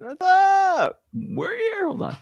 What's up? We're here. Hold on.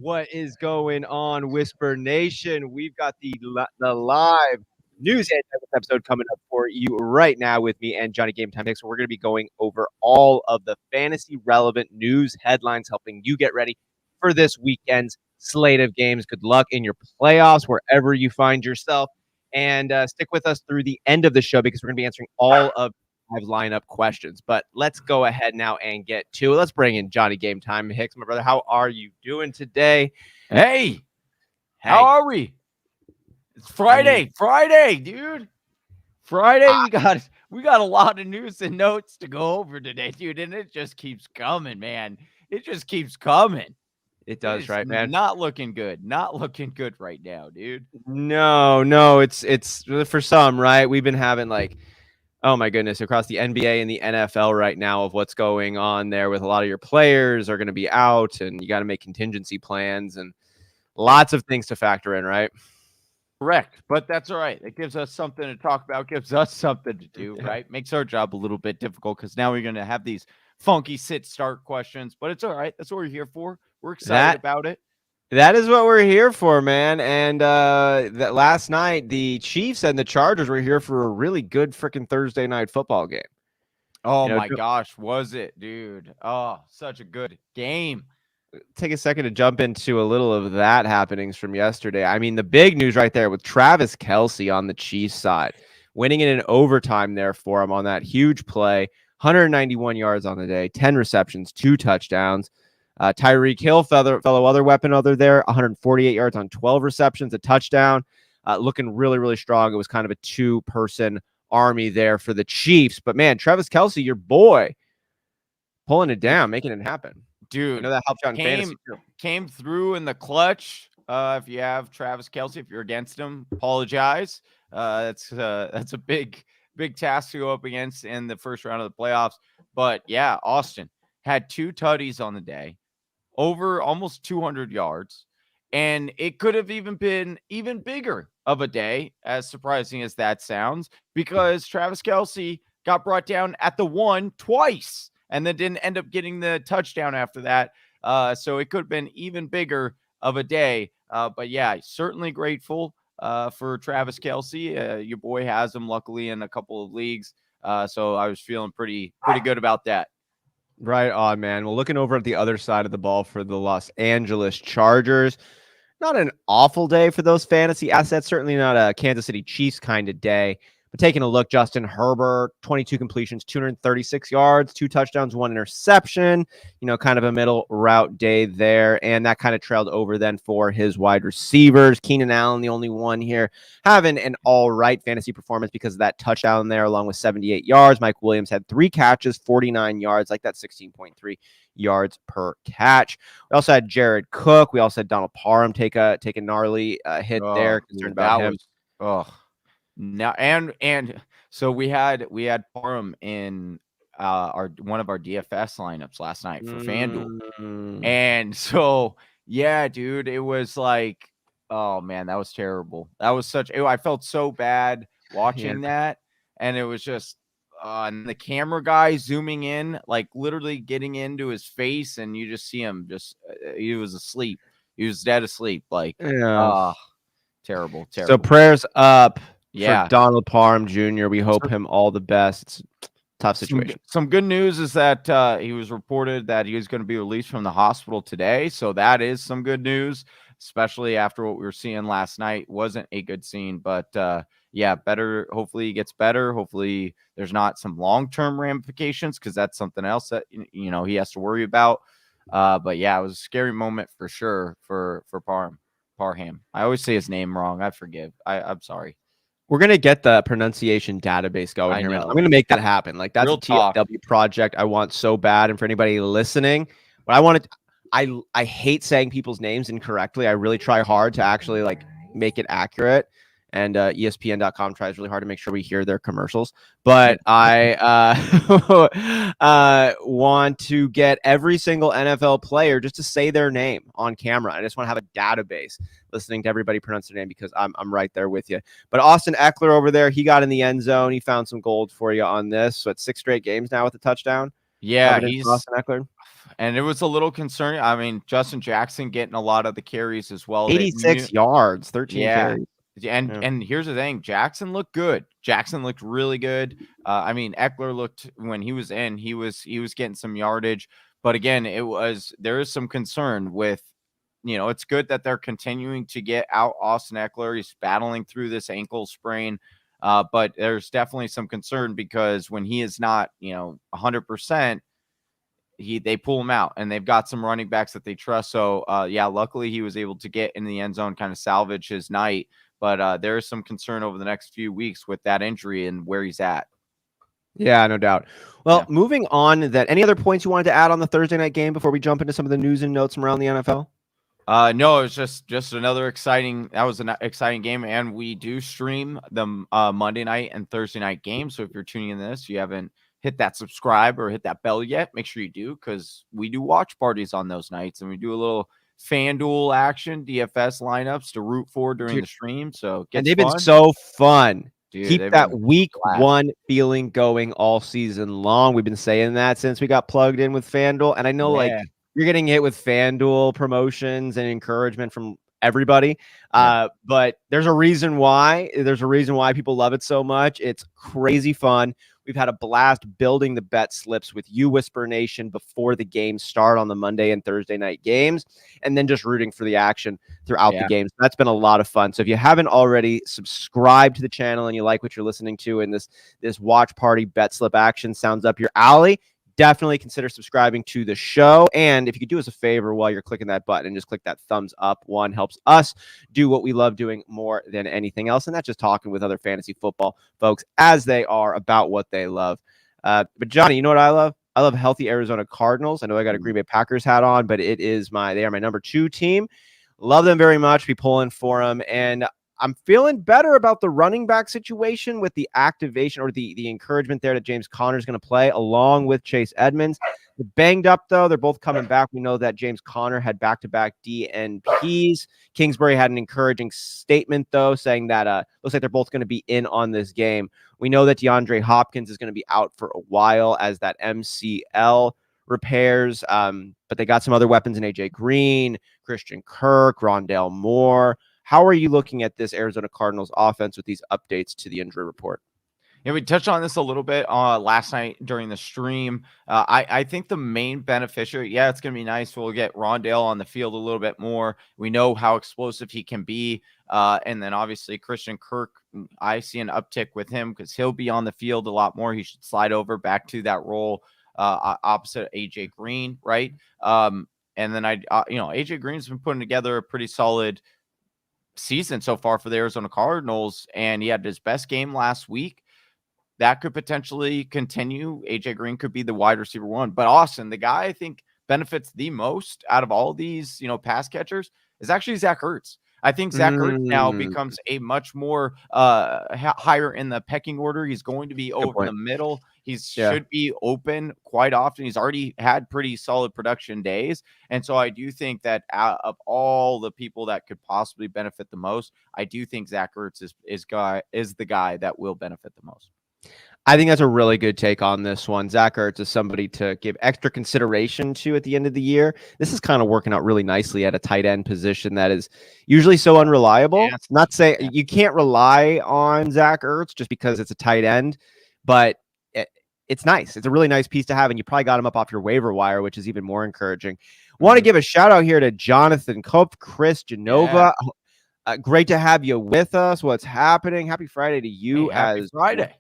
What is going on, Whisper Nation? We've got the live news and episode coming up for you right now with me and Johnny Game Time Picks. We're going to be going over all of the fantasy relevant news headlines, helping you get ready for this weekend's slate of games. Good luck in your playoffs, wherever you find yourself. And stick with us through the end of the show because we're going to be answering all of lineup questions. But let's go ahead now and get to it. Let's bring in Johnny Game Time Hicks, my brother. How are you doing today? Hey, how are we? It's Friday. Friday, dude. Friday. We got a lot of news and notes to go over today, dude, and it just keeps coming, man. It just keeps coming. It does, right, man? Not looking good. Not looking good right now, dude. No, it's for some, right? We've been having oh my goodness, across the NBA and the NFL right now of what's going on there with a lot of your players are going to be out and you got to make contingency plans and lots of things to factor in, right? Correct. But that's all right. It gives us something to talk about, gives us something to do, right? Makes our job a little bit difficult because now we're going to have these funky sit-start questions, but it's all right. That's what we're here for. We're excited about it. That is what we're here for, man. And that last night, the Chiefs and the Chargers were here for a really good freaking Thursday night football game. Oh, my gosh, was it, dude? Oh, such a good game. Take a second to jump into a little of that happenings from yesterday. I mean, the big news right there with Travis Kelce on the Chiefs side, winning it in overtime there for him on that huge play, 191 yards on the day, 10 receptions, 2 touchdowns. Tyreek Hill, fellow other weapon other there, 148 yards on 12 receptions, a touchdown, looking really, really strong. It was kind of a 2-person army there for the Chiefs. But, man, Travis Kelce, your boy, pulling it down, making it happen. Dude, I know that helps out in fantasy too. Came through in the clutch. If you have Travis Kelce, if you're against him, apologize. That's a big task to go up against in the first round of the playoffs. But, yeah, Austin had 2 tutties on the day. Over almost 200 yards, and it could have even been even bigger of a day, as surprising as that sounds, because Travis Kelce got brought down at the 1 twice and then didn't end up getting the touchdown after that. So it could have been even bigger of a day. But yeah, certainly grateful for Travis Kelce. Your boy has him luckily in a couple of leagues. So I was feeling pretty good about that. Right on, man. Well, looking over at the other side of the ball for the Los Angeles Chargers, not an awful day for those fantasy assets. Certainly not a Kansas City Chiefs kind of day. But taking a look, Justin Herbert, 22 completions, 236 yards, 2 touchdowns, 1 interception. Kind of a middle route day there. And that kind of trailed over then for his wide receivers. Keenan Allen, the only one here, having an all right fantasy performance because of that touchdown there, along with 78 yards. Mike Williams had 3 catches, 49 yards, like that 16.3 yards per catch. We also had Jared Cook. We also had Donald Parham take a gnarly hit there. Concerned about him. Now and so we had Parham in one of our DFS lineups last night for FanDuel. And so yeah, dude, it was like, oh man, that was terrible. That was I felt so bad watching that, and it was just and the camera guy zooming in, like literally getting into his face, and you just see him he was asleep. He was dead asleep. Terrible. So prayers up. For Donald Parham Jr. We hope him all the best. It's a tough situation. Some good news is that he was reported that he was going to be released from the hospital today. So that is some good news, especially after what we were seeing last night. Wasn't a good scene, but better. Hopefully he gets better. Hopefully there's not some long-term ramifications because that's something else that he has to worry about. But yeah, it was a scary moment for sure for Parham. I always say his name wrong. I forgive. I'm sorry. We're going to get the pronunciation database going here, man. I'm going to make that happen. Like, that's a TFW project I want so bad. And for anybody listening, what I wanted, I hate saying people's names incorrectly. I really try hard to actually make it accurate. And ESPN.com tries really hard to make sure we hear their commercials. But I want to get every single NFL player just to say their name on camera. I just want to have a database listening to everybody pronounce their name because I'm right there with you. But Austin Ekeler over there, he got in the end zone. He found some gold for you on this. So it's 6 straight games now with a touchdown. Yeah, Evidence for Austin Ekeler. and it was a little concerning. I mean, Justin Jackson getting a lot of the carries as well. 86 yards, 13 Yeah. carries. And Yeah. and here's the thing, Jackson looked good. Jackson looked really good. I mean, Ekeler looked when he was in, he was getting some yardage. But again, there is some concern with, it's good that they're continuing to get out Austin Ekeler. He's battling through this ankle sprain. But there's definitely some concern because when he is not, 100%, they pull him out, and they've got some running backs that they trust. So yeah, luckily he was able to get in the end zone, kind of salvage his night. But there is some concern over the next few weeks with that injury and where he's at. Yeah, no doubt. Well, moving on, any other points you wanted to add on the Thursday night game before we jump into some of the news and notes from around the NFL? No, it was just another exciting. That was an exciting game, and we do stream the Monday night and Thursday night games. So if you're tuning in this, you haven't hit that subscribe or hit that bell yet, make sure you do, because we do watch parties on those nights, and we do a little FanDuel action, DFS lineups to root for during the stream. So they've been so fun. Dude, keep that week one feeling going all season long. We've been saying that since we got plugged in with FanDuel. And I know like you're getting hit with FanDuel promotions and encouragement from everybody. But there's a reason why. There's a reason why people love it so much. It's crazy fun. We've had a blast building the bet slips with you, Whisper Nation, before the games start on the Monday and Thursday night games, and then just rooting for the action throughout the games. That's been a lot of fun. So if you haven't already subscribed to the channel and you like what you're listening to, and this watch party bet slip action sounds up your alley, definitely consider subscribing to the show. And if you could do us a favor while you're clicking that button and just click that thumbs up one, helps us do what we love doing more than anything else. And that's just talking with other fantasy football folks as they are about what they love. But Johnny, you know what I love? I love healthy Arizona Cardinals. I know I got a Green Bay Packers hat on, but they are my number 2 team. Love them very much. Be pulling for them. And I'm feeling better about the running back situation with the activation or the encouragement there that James Conner is going to play along with Chase Edmonds. They're banged up, though. They're both coming back. We know that James Conner had back-to-back DNPs. Kingsbury had an encouraging statement, though, saying that looks like they're both going to be in on this game. We know that DeAndre Hopkins is going to be out for a while as that MCL repairs, but they got some other weapons in A.J. Green, Christian Kirk, Rondale Moore. How are you looking at this Arizona Cardinals offense with these updates to the injury report? Yeah, we touched on this a little bit last night during the stream. I think the main beneficiary, it's going to be nice. We'll get Rondale on the field a little bit more. We know how explosive he can be. And then obviously Christian Kirk, I see an uptick with him because he'll be on the field a lot more. He should slide over back to that role opposite AJ Green, right? And then AJ Green's been putting together a pretty solid season so far for the Arizona Cardinals, and he had his best game last week. That could potentially continue. AJ Green could be the wide receiver 1, but Austin, the guy I think benefits the most out of all these, pass catchers is actually Zach Ertz. I think Zach Ertz now becomes a much more higher in the pecking order. He's going to be over the middle. He should be open quite often. He's already had pretty solid production days. And so I do think that out of all the people that could possibly benefit the most, I do think Zach Ertz is the guy that will benefit the most. I think that's a really good take on this one. Zach Ertz is somebody to give extra consideration to at the end of the year. This is kind of working out really nicely at a tight end position that is usually so unreliable. Not saying you can't rely on Zach Ertz just because it's a tight end, but it's nice. It's a really nice piece to have, and you probably got him up off your waiver wire, which is even more encouraging. Want to give a shout out here to Jonathan Cope, Chris Genova. Great to have you with us. What's happening? Happy Friday to you. Happy Friday.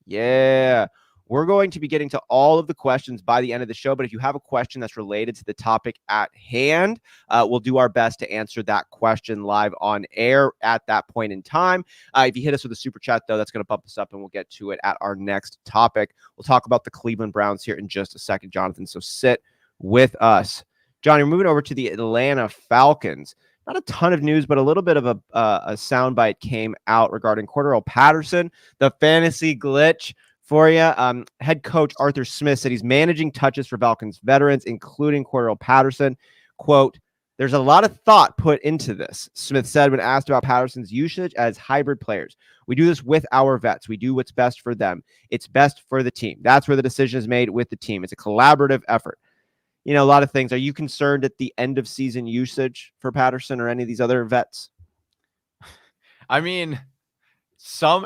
Yeah, we're going to be getting to all of the questions by the end of the show, but if you have a question that's related to the topic at hand, we'll do our best to answer that question live on air at that point in time. If you hit us with a super chat, though, that's going to bump us up, and we'll get to it at our next topic. We'll talk about the Cleveland Browns here in just a second, Jonathan, so sit with us. Johnny, we're moving over to the Atlanta Falcons. Not a ton of news, but a little bit of a soundbite came out regarding Cordarrelle Patterson, the fantasy glitch for you. Head coach Arthur Smith said he's managing touches for Falcons veterans, including Cordarrelle Patterson. Quote, There's a lot of thought put into this, Smith said when asked about Patterson's usage as hybrid players. We do this with our vets. We do what's best for them. It's best for the team. That's where the decision is made with the team. It's a collaborative effort. You know, a lot of things. Are you concerned at the end of season usage for Patterson or any of these other vets? I mean,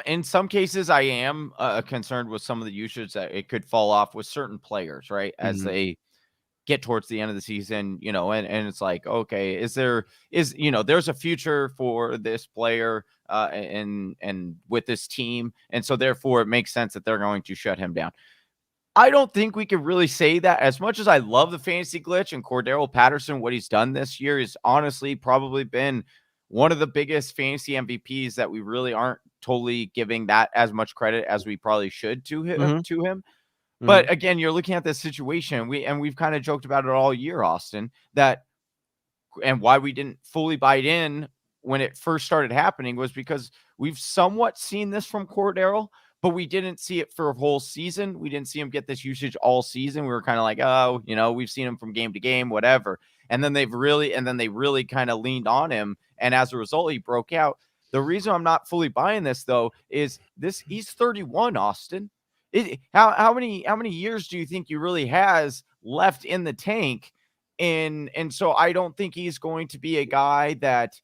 in some cases, I am concerned with some of the usage that it could fall off with certain players, right? As they get towards the end of the season, you know, and it's like, okay, there's a future for this player and with this team. And so therefore it makes sense that they're going to shut him down. I don't think we could really say that. As much as I love the fantasy glitch and Cordero Patterson, what he's done this year is honestly probably been one of the biggest fantasy MVPs that we really aren't totally giving that as much credit as we probably should to him. But again, you're looking at this situation. We've kind of joked about it all year, Austin, and why we didn't fully buy it in when it first started happening was because we've somewhat seen this from Cordero, but we didn't see it for a whole season. We didn't see him get this usage all season. We were kind of like, oh, you know, we've seen him from game to game, whatever. And then they really kind of leaned on him. And as a result, he broke out. The reason I'm not fully buying this, though, is he's 31, Austin. How many years do you think he really has left in the tank? And so I don't think he's going to be a guy that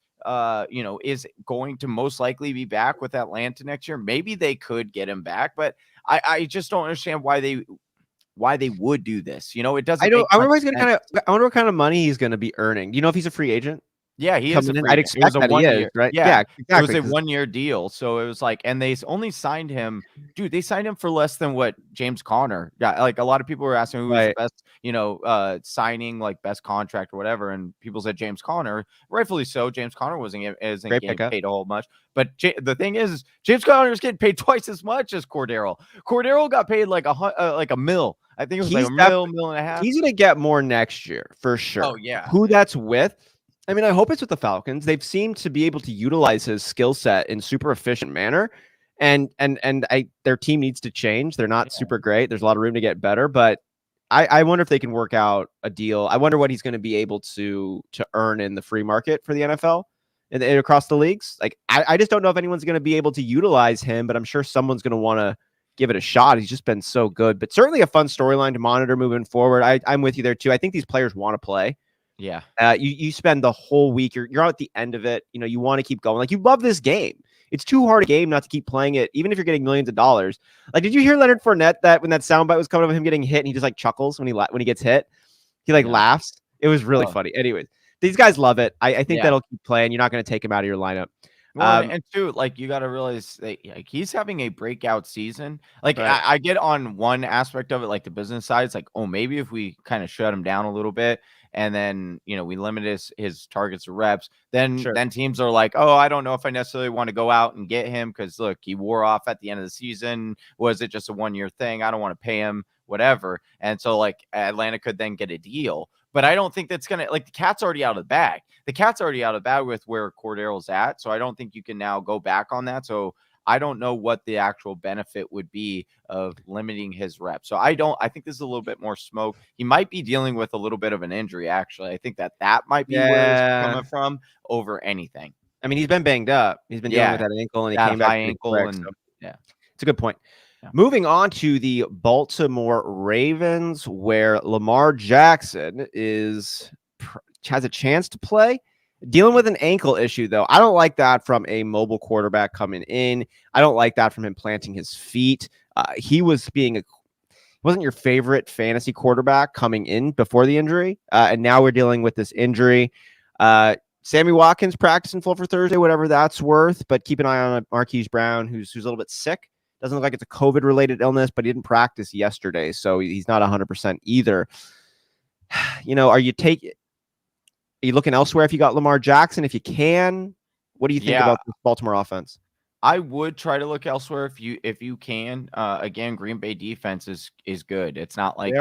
is going to most likely be back with Atlanta next year. Maybe they could get him back, but I just don't understand why they would do this. You know, it doesn't. I wonder what kind of money he's going to be earning. Do you know if he's a free agent? Yeah, he is. I'd expect that he is, right? Yeah, exactly. It was a 1-year deal, so it was like, and they only signed him, dude. They signed him for less than what James Conner got. Like a lot of people were asking who was the best, signing, like best contract or whatever, and people said James Conner, rightfully so. James Conner wasn't getting paid a whole much, but the thing is, James Conner is getting paid twice as much as Cordero. Cordero got paid like a mil. I think it was like a mil and a half. He's gonna get more next year for sure. Oh yeah, who that's with? I mean, I hope it's with the Falcons. They've seemed to be able to utilize his skill set in super efficient manner, and their team needs to change. They're not super great. There's a lot of room to get better, but I wonder if they can work out a deal. I wonder what he's going to be able to earn in the free market for the NFL and across the leagues. Like, I just don't know if anyone's going to be able to utilize him, but I'm sure someone's going to want to give it a shot. He's just been so good, but certainly a fun storyline to monitor moving forward. I'm with you there too. I think these players want to play. Yeah. You spend the whole week, you're at the end of it. You know, you want to keep going. Like, you love this game. It's too hard a game not to keep playing it, even if you're getting millions of dollars. Like, did you hear Leonard Fournette that when that soundbite was coming of him getting hit and he just like chuckles when he gets hit? He laughs. It was really funny. Anyways, these guys love it. I think that'll keep playing. You're not going to take him out of your lineup. Well, and two, like, you got to realize that, like, he's having a breakout season. Like, right. I get on one aspect of it, like the business side. It's like, oh, maybe if we kind of shut him down a little bit, and then, you know, we limit his targets or reps, then teams are like, oh, I don't know if I necessarily want to go out and get him because, look, he wore off at the end of the season. Was it just a 1-year thing? I don't want to pay him, whatever. And so, like, Atlanta could then get a deal. But I don't think that's going to, like, the cat's already out of the bag. The cat's already out of the bag with where Cordero's at. So I don't think you can now go back on that. So I don't know what the actual benefit would be of limiting his reps. So I think this is a little bit more smoke. He might be dealing with a little bit of an injury, actually. I think that might be where it's coming from over anything. I mean, he's been banged up. He's been dealing with that ankle, and he came back ankle quick, and so. It's a good point. Yeah. Moving on to the Baltimore Ravens, where Lamar Jackson has a chance to play. Dealing with an ankle issue, though. I don't like that from a mobile quarterback coming in. I don't like that from him planting his feet. He wasn't your favorite fantasy quarterback coming in before the injury, and now we're dealing with this injury. Sammy Watkins practicing full for Thursday, whatever that's worth, but keep an eye on Marquise Brown, who's a little bit sick. Doesn't look like it's a COVID-related illness, but he didn't practice yesterday, so he's not 100% either. You know, are you looking elsewhere if you got Lamar Jackson? If you can, what do you think about the Baltimore offense? I would try to look elsewhere if you can. Again, Green Bay defense is good. It's not like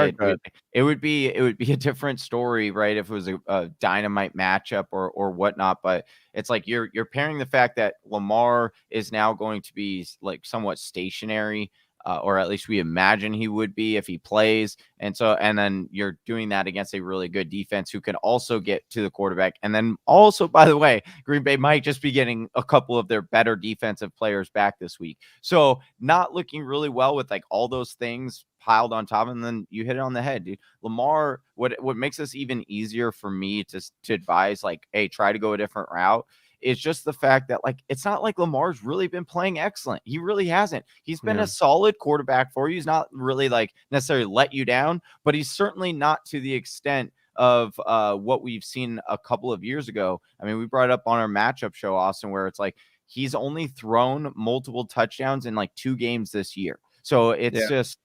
it would be a different story, right? If it was a dynamite matchup or whatnot. But it's like you're pairing the fact that Lamar is now going to be like somewhat stationary or at least we imagine he would be if he plays. And then you're doing that against a really good defense who can also get to the quarterback. And then also, by the way, Green Bay might just be getting a couple of their better defensive players back this week. So not looking really well with like all those things piled on top. And then you hit it on the head, dude. Lamar, what makes this even easier for me to advise, like, hey, try to go a different route, is just the fact that, like, it's not like Lamar's really been playing excellent. He really hasn't. He's been a solid quarterback for you. He's not really like necessarily let you down, but he's certainly not to the extent of what we've seen a couple of years ago. I mean, we brought it up on our matchup show, Austin, where it's like he's only thrown multiple touchdowns in like 2 games this year. So it's just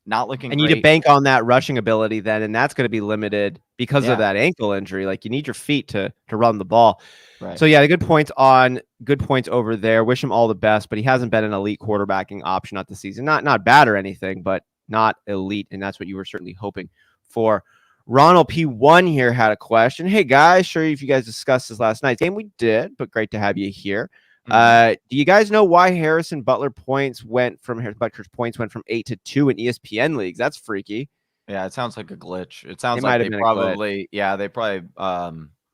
not looking and great. you need to bank on that rushing ability then, and that's going to be limited because of that ankle injury. Like, you need your feet to run the ball. Right. So the good points over there. Wish him all the best, but he hasn't been an elite quarterbacking option at the season. Not bad or anything, but not elite, and that's what you were certainly hoping for. Ronald P1 here had a question. Hey guys, sure if you guys discussed this last night's game, we did, but great to have you here. Do you guys know why Harrison Butler's points went from 8 to 2 in ESPN leagues? That's freaky. Yeah, it sounds like a glitch. It sounds like they probably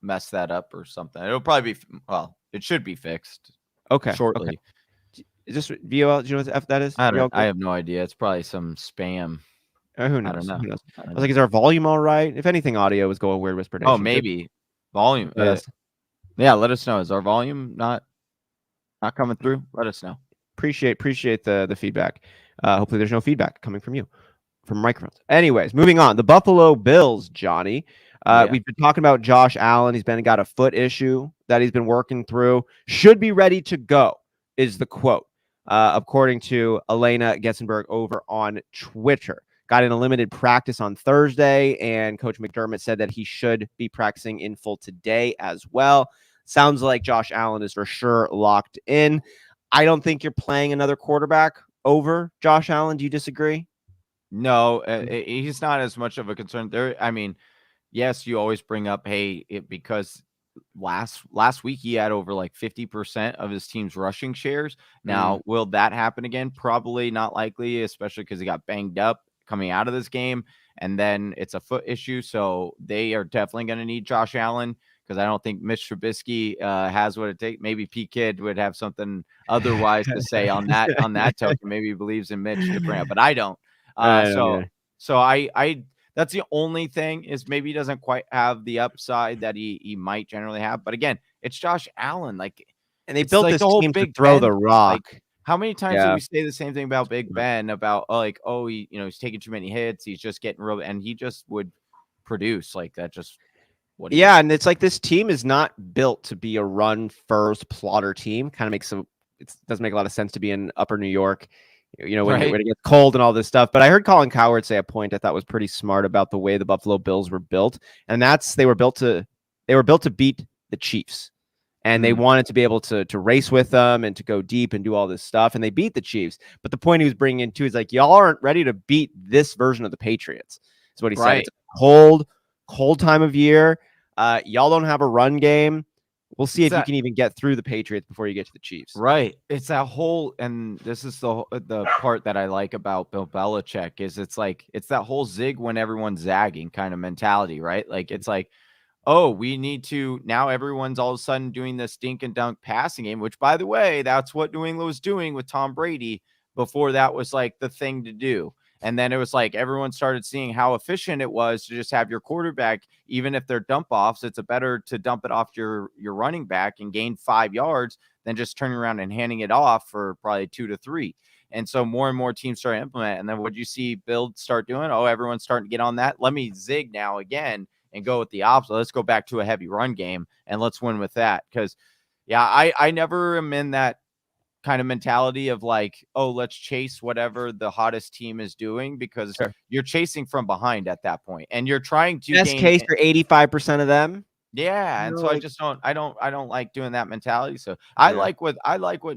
messed that up or something. It'll probably be, well, it should be fixed. Shortly. Okay. Is this VOL? Do you know what the F that is? I have no idea. It's probably some spam. Who knows? I don't know. Who knows? I was like, is our volume all right? If anything, audio was going weird. Whisper Nation. Oh, maybe volume. Yeah, let us know. Is our volume not coming through? Let us know. Appreciate the feedback. Hopefully, there's no feedback coming from you, from microphones. Anyways, moving on. The Buffalo Bills, Johnny. We've been talking about Josh Allen. He's got a foot issue that he's been working through. Should be ready to go, is the quote, according to Elena Getzenberg over on Twitter. Got in a limited practice on Thursday, and Coach McDermott said that he should be practicing in full today as well. Sounds like Josh Allen is for sure locked in. I don't think you're playing another quarterback over Josh Allen. Do you disagree? No, he's not as much of a concern there. I mean, yes, you always bring up, because last week he had over like 50% of his team's rushing shares. Now, will that happen again? Probably not likely, especially because he got banged up coming out of this game, and then it's a foot issue. So they are definitely going to need Josh Allen, because I don't think Mitch Trubisky has what it takes. Maybe P. Kid would have something otherwise to say on that token. Maybe he believes in Mitch to bring up, but I don't. So I that's the only thing, is maybe he doesn't quite have the upside that he might generally have. But again, it's Josh Allen. Like, and they built like this team to throw the rock. Like, how many times do we say the same thing about Big Ben, about he's taking too many hits, he's just getting real, and he just would produce like that. Just and it's like this team is not built to be a run first plotter team. Kind of doesn't make a lot of sense to be in Upper New York, when it gets cold and all this stuff. But I heard Colin Cowherd say a point I thought was pretty smart about the way the Buffalo Bills were built, and that's they were built to beat the Chiefs. And they wanted to be able to race with them and to go deep and do all this stuff. And they beat the Chiefs. But the point he was bringing in, too, is like, y'all aren't ready to beat this version of the Patriots. Is what he said. It's a cold time of year. Y'all don't have a run game. We'll see if you can even get through the Patriots before you get to the Chiefs. Right. It's that whole, and this is the part that I like about Bill Belichick, is it's that whole zig when everyone's zagging kind of mentality, right? Like, it's like, oh, we need to, now everyone's all of a sudden doing this dink and dunk passing game, which, by the way, that's what New England was doing with Tom Brady before that was like the thing to do. And then it was like everyone started seeing how efficient it was to just have your quarterback, even if they're dump offs, it's better to dump it off your running back and gain 5 yards than just turning around and handing it off for probably 2 to 3. And so more and more teams start to implement. And then what you see Bill start doing? Oh, everyone's starting to get on that. Let me zig now again and go with the opposite. Let's go back to a heavy run game and let's win with that. Because, I never am in that kind of mentality of like, oh, let's chase whatever the hottest team is doing, because you're chasing from behind at that point, and you're trying to best case for 85% of them. Yeah, and so I just don't like doing that mentality. So I like what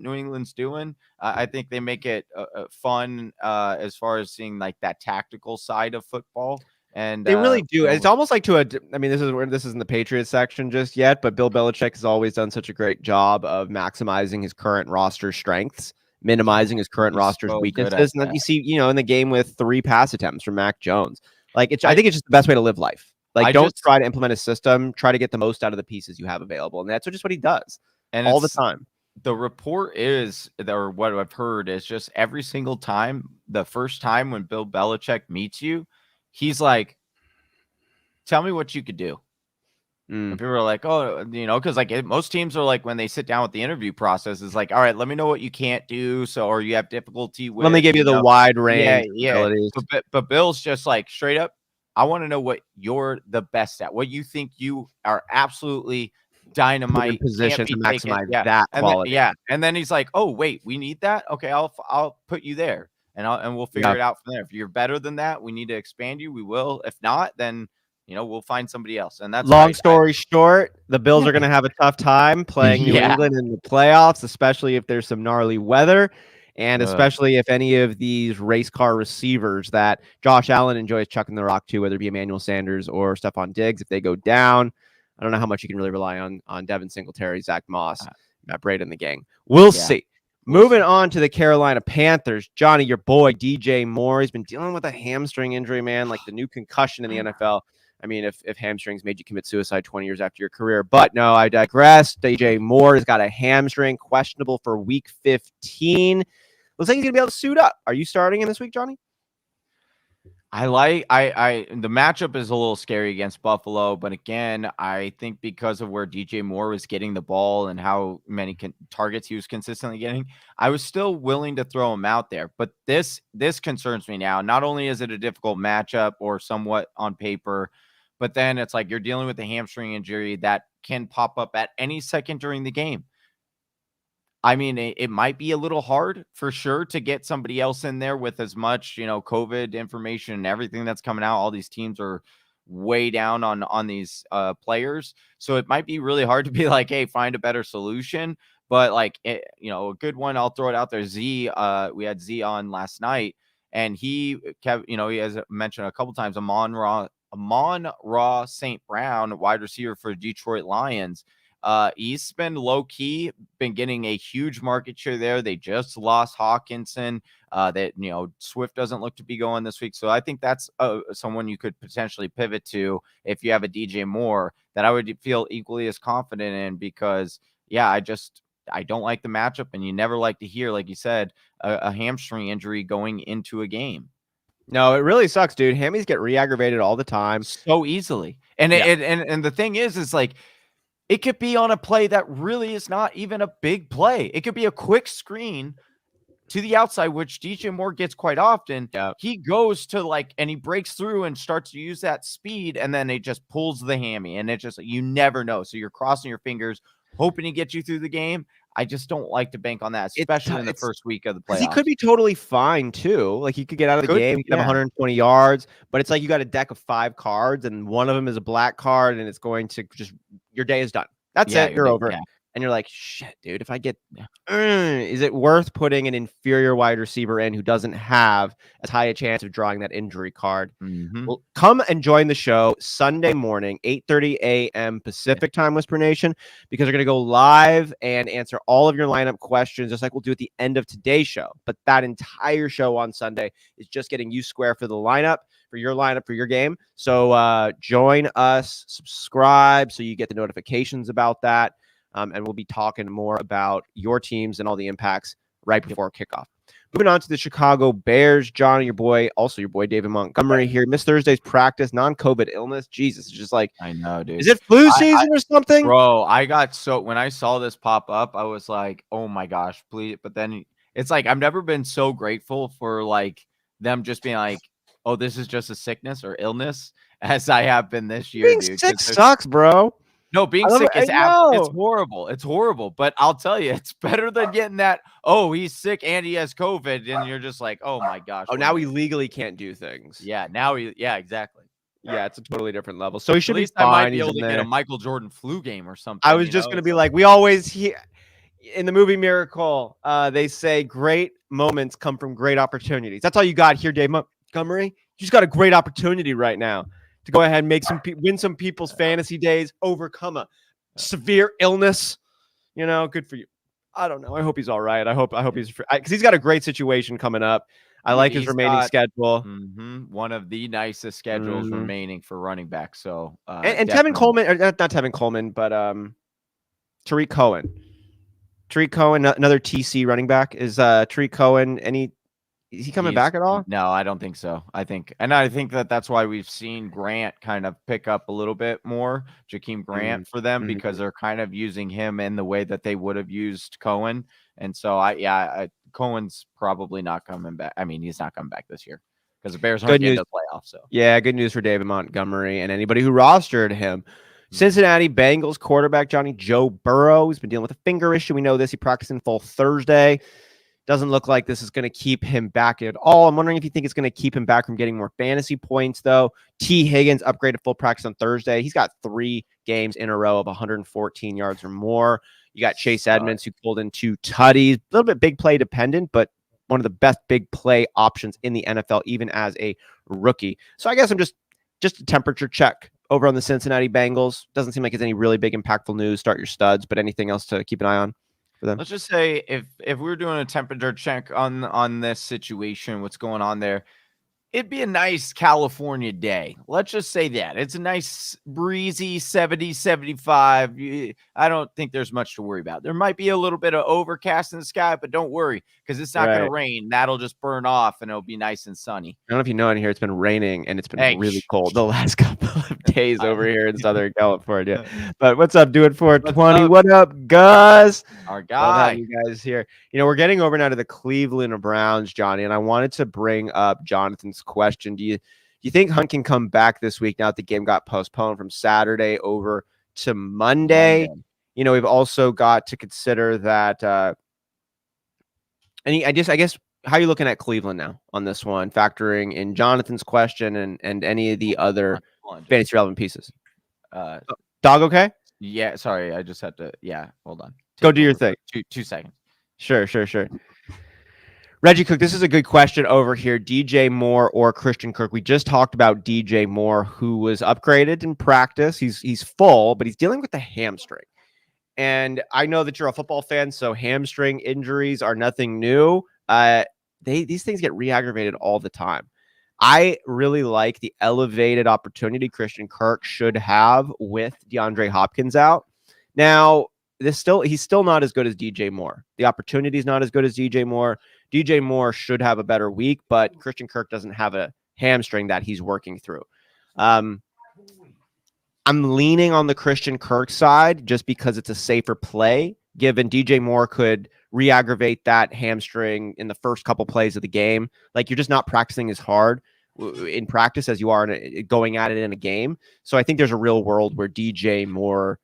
New England's doing. I think they make it fun as far as seeing like that tactical side of football. And they really do. It's almost like this isn't the Patriots section just yet, but Bill Belichick has always done such a great job of maximizing his current roster strengths minimizing his current He's roster's so good weaknesses. at And then that. you see, in the game with 3 pass attempts from Mac Jones. Like, I think it's just the best way to live life. Like, don't try to implement a system. Try to get the most out of the pieces you have available. And that's just what he does all the time. The report is, or what I've heard is, just every single time, the first time when Bill Belichick meets you, he's like, tell me what you could do. And people are like, oh, because like most teams are like, when they sit down with the interview process, is like, all right, let me know what you can't do. So, or you have difficulty with. Let me give you the wide range abilities. But Bill's just like, straight up, I want to know what you're the best at, what you think you are absolutely dynamite, position to maximize that quality. And then he's like, oh wait, we need that. Okay, I'll put you there, and we'll figure it out from there. If you're better than that, we need to expand you. We will. If not, then we'll find somebody else. And that's long story short, the Bills are going to have a tough time playing New England in the playoffs, especially if there's some gnarly weather. And especially if any of these race car receivers that Josh Allen enjoys chucking the rock to, whether it be Emmanuel Sanders or Stephon Diggs, if they go down, I don't know how much you can really rely on Devin Singletary, Zach Moss, Matt Breda in the gang. We'll see. Moving on to the Carolina Panthers, Johnny, your boy, DJ Moore, he's been dealing with a hamstring injury, man, like the new concussion in the NFL. I mean, if hamstrings made you commit suicide 20 years after your career. But no, I digress. DJ Moore has got a hamstring, questionable for week 15. Looks like he's going to be able to suit up. Are you starting him this week, Johnny? The matchup is a little scary against Buffalo, but again, I think because of where DJ Moore was getting the ball and how many targets he was consistently getting, I was still willing to throw him out there. But this concerns me now. Not only is it a difficult matchup or somewhat on paper, but then it's like you're dealing with a hamstring injury that can pop up at any second during the game. I mean, it might be a little hard for sure to get somebody else in there with as much, COVID information and everything that's coming out. All these teams are way down on these players. So it might be really hard to be like, hey, find a better solution. But like, a good one, I'll throw it out there. We had Z on last night, and he kept, he has mentioned a couple times, Amon-Ra St. Brown, wide receiver for Detroit Lions. He's been low key, been getting a huge market share there. They just lost Hawkinson. Swift doesn't look to be going this week. So I think that's someone you could potentially pivot to if you have a DJ Moore that I would feel equally as confident in, because I don't like the matchup, and you never like to hear, like you said, a hamstring injury going into a game. No, it really sucks, dude. Hammies get re-aggravated all the time. So easily. And and the thing is like, it could be on a play that really is not even a big play. It could be a quick screen to the outside, which DJ Moore gets quite often. Yeah. He goes to and he breaks through and starts to use that speed, and then it just pulls the hammy, and it just, you never know. So you're crossing your fingers, hoping to get you through the game. I just don't like to bank on that, especially in the first week of the playoffs. He could be totally fine too. Like, he could get out of the game, he could have 120 yards, but it's like you got a deck of 5 cards, and one of them is a black card, and it's going to just, your day is done. That's it. You're over. Yeah. And you're like, shit, dude, if I get, is it worth putting an inferior wide receiver in who doesn't have as high a chance of drawing that injury card? Mm-hmm. Well, come and join the show Sunday morning, 8:30 a.m. Pacific time, Whisper Nation, because we're going to go live and answer all of your lineup questions, just like we'll do at the end of today's show. But that entire show on Sunday is just getting you square for the lineup, for your lineup, for your game. So join us, subscribe so you get the notifications about that. And we'll be talking more about your teams and all the impacts right before kickoff. Moving on to the Chicago Bears, John, your boy, also your boy David Montgomery here. Missed Thursday's practice, non-COVID illness. Jesus, it's just like, I know, dude. Is it flu season or something? Bro, when I saw this pop up, I was like, oh my gosh, please. But then it's like, I've never been so grateful for like them just being like, oh, this is just a sickness or illness, as I have been this year, being dude. Sick sucks, bro. No, being sick is it's horrible. It's horrible. But I'll tell you, it's better than getting that, oh, he's sick and he has COVID, and you're just like, oh my gosh. Oh, now he legally can't do things. Yeah, exactly. Yeah, it's a totally different level. So he should At least be fine. I might be able to get a Michael Jordan flu game or something. I was just going to be like, we always hear in the movie Miracle, they say great moments come from great opportunities. That's all you got here, Dave Montgomery. You just got a great opportunity right now to go ahead and make win some people's fantasy days, overcome a severe illness. Good for you. I don't know. I hope he's all right. I hope he's because he's got a great situation coming up. I like his remaining schedule. One of the nicest schedules remaining for running back. So and Tevin Coleman, or not Tevin Coleman, but Tariq Cohen. Tariq Cohen, another TC running back. Is Tariq Cohen is he coming back at all? No, I don't think so. I think that's why we've seen Grant kind of pick up a little bit more, Jakeem Grant for them, because they're kind of using him in the way that they would have used Cohen. And so Cohen's probably not coming back. I mean, he's not coming back this year because the Bears aren't getting to the playoffs. So yeah, good news for David Montgomery and anybody who rostered him. Cincinnati Bengals quarterback Joe Burrow. He's been dealing with a finger issue. We know this. He practiced in full Thursday. Doesn't look like this is going to keep him back at all. I'm wondering if you think it's going to keep him back from getting more fantasy points, though. T. Higgins upgraded full practice on Thursday. He's got 3 games in a row of 114 yards or more. You got Chase Edmonds, who pulled in 2 tutties. A little bit big play dependent, but one of the best big play options in the NFL, even as a rookie. So I guess I'm just a temperature check over on the Cincinnati Bengals. Doesn't seem like it's any really big impactful news. Start your studs, but anything else to keep an eye on for them? Let's just say if we were doing a temperature check on this situation, what's going on there, it'd be a nice California day. Let's just say that. It's a nice breezy 70, 75. I don't think there's much to worry about. There might be a little bit of overcast in the sky, but don't worry because it's not going to rain. That'll just burn off and it'll be nice and sunny. I don't know if you know in here, it's been raining and it's been really cold the last couple of days over here in Southern California. But what's up, Doing 420? What up, Gus? Our guy. You guys here. We're getting over now to the Cleveland Browns, Johnny, and I wanted to bring up Jonathan's question. Do you think Hunt can come back this week now that the game got postponed from Saturday over to Monday? We've also got to consider that I guess how are you looking at Cleveland now on this one, factoring in Jonathan's question and any of the other fantasy relevant pieces? Dog okay? Yeah, sorry, I just had to hold on. Go do your thing. 2 seconds. Sure. Reggie Cook, this is a good question over here. DJ Moore or Christian Kirk? We just talked about DJ Moore, who was upgraded in practice. He's full, but he's dealing with the hamstring. And I know that you're a football fan, so hamstring injuries are nothing new. These things get re-aggravated all the time. I really like the elevated opportunity Christian Kirk should have with DeAndre Hopkins out. Now, he's still not as good as DJ Moore. The opportunity is not as good as DJ Moore. DJ Moore should have a better week, but Christian Kirk doesn't have a hamstring that he's working through. I'm leaning on the Christian Kirk side just because it's a safer play, given DJ Moore could re-aggravate that hamstring in the first couple plays of the game. Like, you're just not practicing as hard in practice as you are going at it in a game. So I think there's a real world where DJ Moore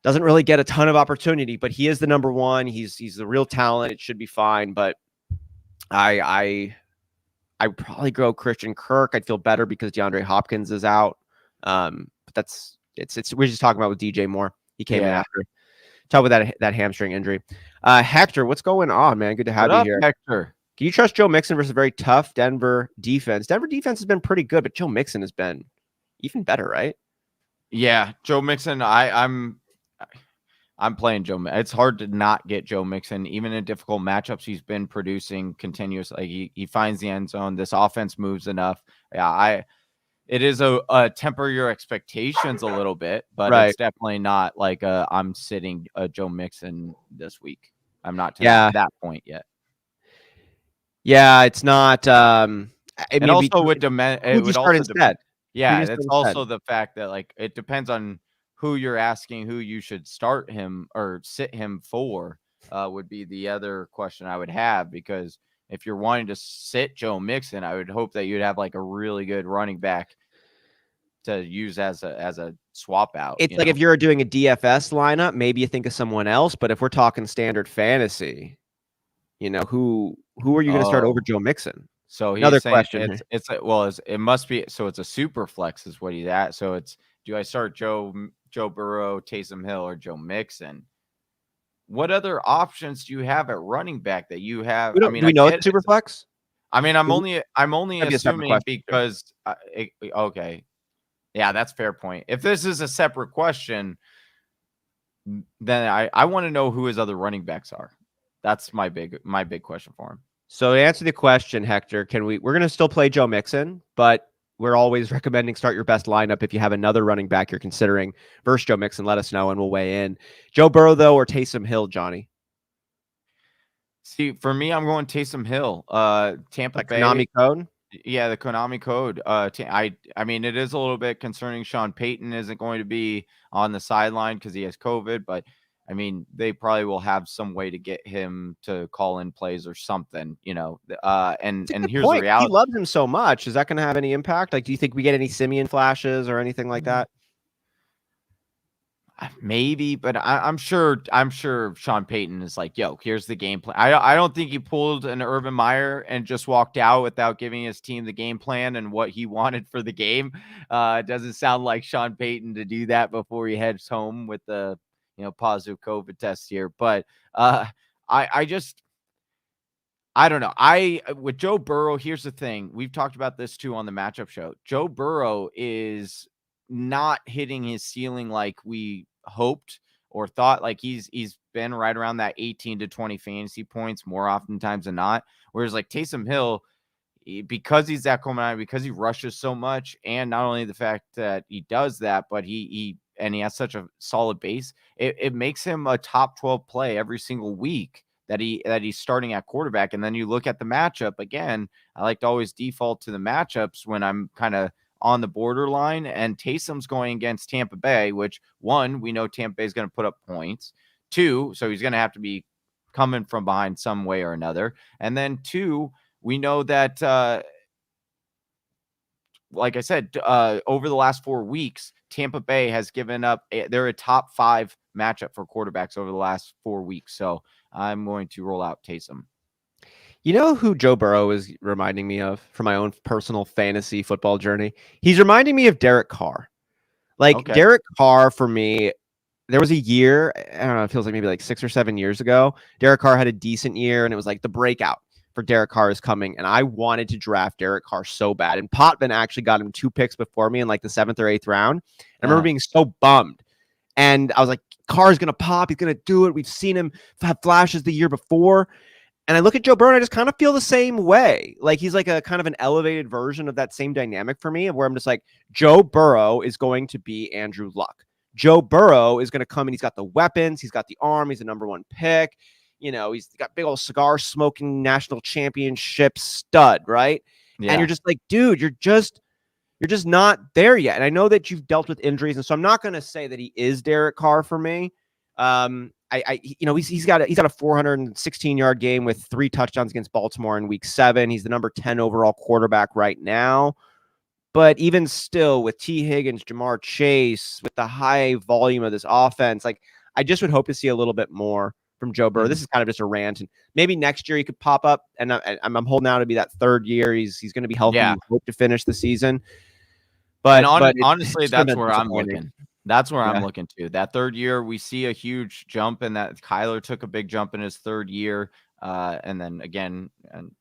doesn't really get a ton of opportunity, but he is the number one. He's the real talent. It should be fine. But I probably go Christian Kirk. I'd feel better because DeAndre Hopkins is out. But we're just talking about with DJ Moore. He came in after. Talk about that hamstring injury. Hector, what's going on, man? Good to have you here. Hector. Can you trust Joe Mixon versus a very tough Denver defense? Denver defense has been pretty good, but Joe Mixon has been even better, right? Yeah, Joe Mixon. I'm playing Joe. It's hard to not get Joe Mixon, even in difficult matchups. He's been producing continuously. He finds the end zone. This offense moves enough. Yeah, it is a temper your expectations a little bit, but it's definitely not like I'm sitting Joe Mixon this week. I'm not to that point yet. Yeah, it's not. And also with it would also depend. Yeah, it's also the fact that it depends on who you're asking who you should start him or sit him for. Would be the other question I would have, because if you're wanting to sit Joe Mixon, I would hope that you'd have a really good running back to use as a swap out. It's if you're doing a DFS lineup, maybe you think of someone else. But if we're talking standard fantasy, who are you going to start over Joe Mixon? So another question. It must be. So it's a super flex is what he's at. So it's, do I start Joe Burrow, Taysom Hill, or Joe Mixon? What other options do you have at running back that you have? Do we know it's super flex? I mean, I'm only assuming because okay, yeah, that's a fair point. If this is a separate question, then I want to know who his other running backs are. That's my big question for him. So to answer the question, Hector, we're going to still play Joe Mixon, but we're always recommending start your best lineup. If you have another running back you're considering versus Joe Mixon, let us know and we'll weigh in. Joe Burrow, though, or Taysom Hill, Johnny? See, for me, I'm going Taysom Hill. Tampa Bay. Konami code? Yeah, the Konami code. I mean, it is a little bit concerning. Sean Payton isn't going to be on the sideline because he has COVID, but I mean, they probably will have some way to get him to call in plays or something, you know. And here's the reality. He loves him so much. Is that going to have any impact? Like, do you think we get any Simeon flashes or anything like that? Maybe, but I'm sure Sean Payton is like, yo, here's the game plan. I don't think he pulled an Urban Meyer and just walked out without giving his team the game plan and what he wanted for the game. It doesn't sound like Sean Payton to do that before he heads home with the positive COVID test here. But I don't know. With Joe Burrow, here's the thing. We've talked about this too on the matchup show. Joe Burrow is not hitting his ceiling like we hoped or thought. Like he's been right around that 18 to 20 fantasy points more oftentimes than not. Whereas like Taysom Hill, because he's that common, because he rushes so much, and not only the fact that he does that, but he has such a solid base, it makes him a top 12 play every single week that he's starting at quarterback. And then you look at the matchup again. I like to always default to the matchups when I'm kind of on the borderline, and Taysom's going against Tampa Bay, which one, we know Tampa Bay is going to put up points. Two, so he's going to have to be coming from behind some way or another. And then two, we know that, like I said, over the last 4 weeks, Tampa Bay has given up. They're a top 5 matchup for quarterbacks over the last 4 weeks. So I'm going to roll out Taysom. You know who Joe Burrow is reminding me of for my own personal fantasy football journey? He's reminding me of Derek Carr. Derek Carr, for me, there was a year, I don't know, it feels like maybe like 6 or 7 years ago, Derek Carr had a decent year, and it was like the breakout for Derek Carr is coming, and I wanted to draft Derek Carr so bad. And Potvin actually got him 2 picks before me in like the 7th or 8th round. And I remember being so bummed. And I was like, Carr's going to pop. He's going to do it. We've seen him have flashes the year before. And I look at Joe Burrow, and I just kind of feel the same way. Like he's like a kind of an elevated version of that same dynamic for me, where I'm just like, Joe Burrow is going to be Andrew Luck. Joe Burrow is going to come and he's got the weapons. He's got the arm. He's the number 1 pick. You know, he's got big old cigar smoking national championship stud, right? Yeah. And you're just like, dude, you're just not there yet. And I know that you've dealt with injuries, and so I'm not going to say that he is Derek Carr for me. He's got a 416-yard game with 3 touchdowns against Baltimore in week 7. He's the number 10 overall quarterback right now. But even still, with T. Higgins, Jamar Chase, with the high volume of this offense, like I just would hope to see a little bit more from Joe Burrow. This is kind of just a rant, and maybe next year he could pop up. And I'm holding out to be that 3rd year. He's going to be healthy. Yeah. Hope to finish the season. But honestly, that's where I'm looking. That's where I'm looking to. That 3rd year, we see a huge jump in that. Kyler took a big jump in his 3rd year. And then again, and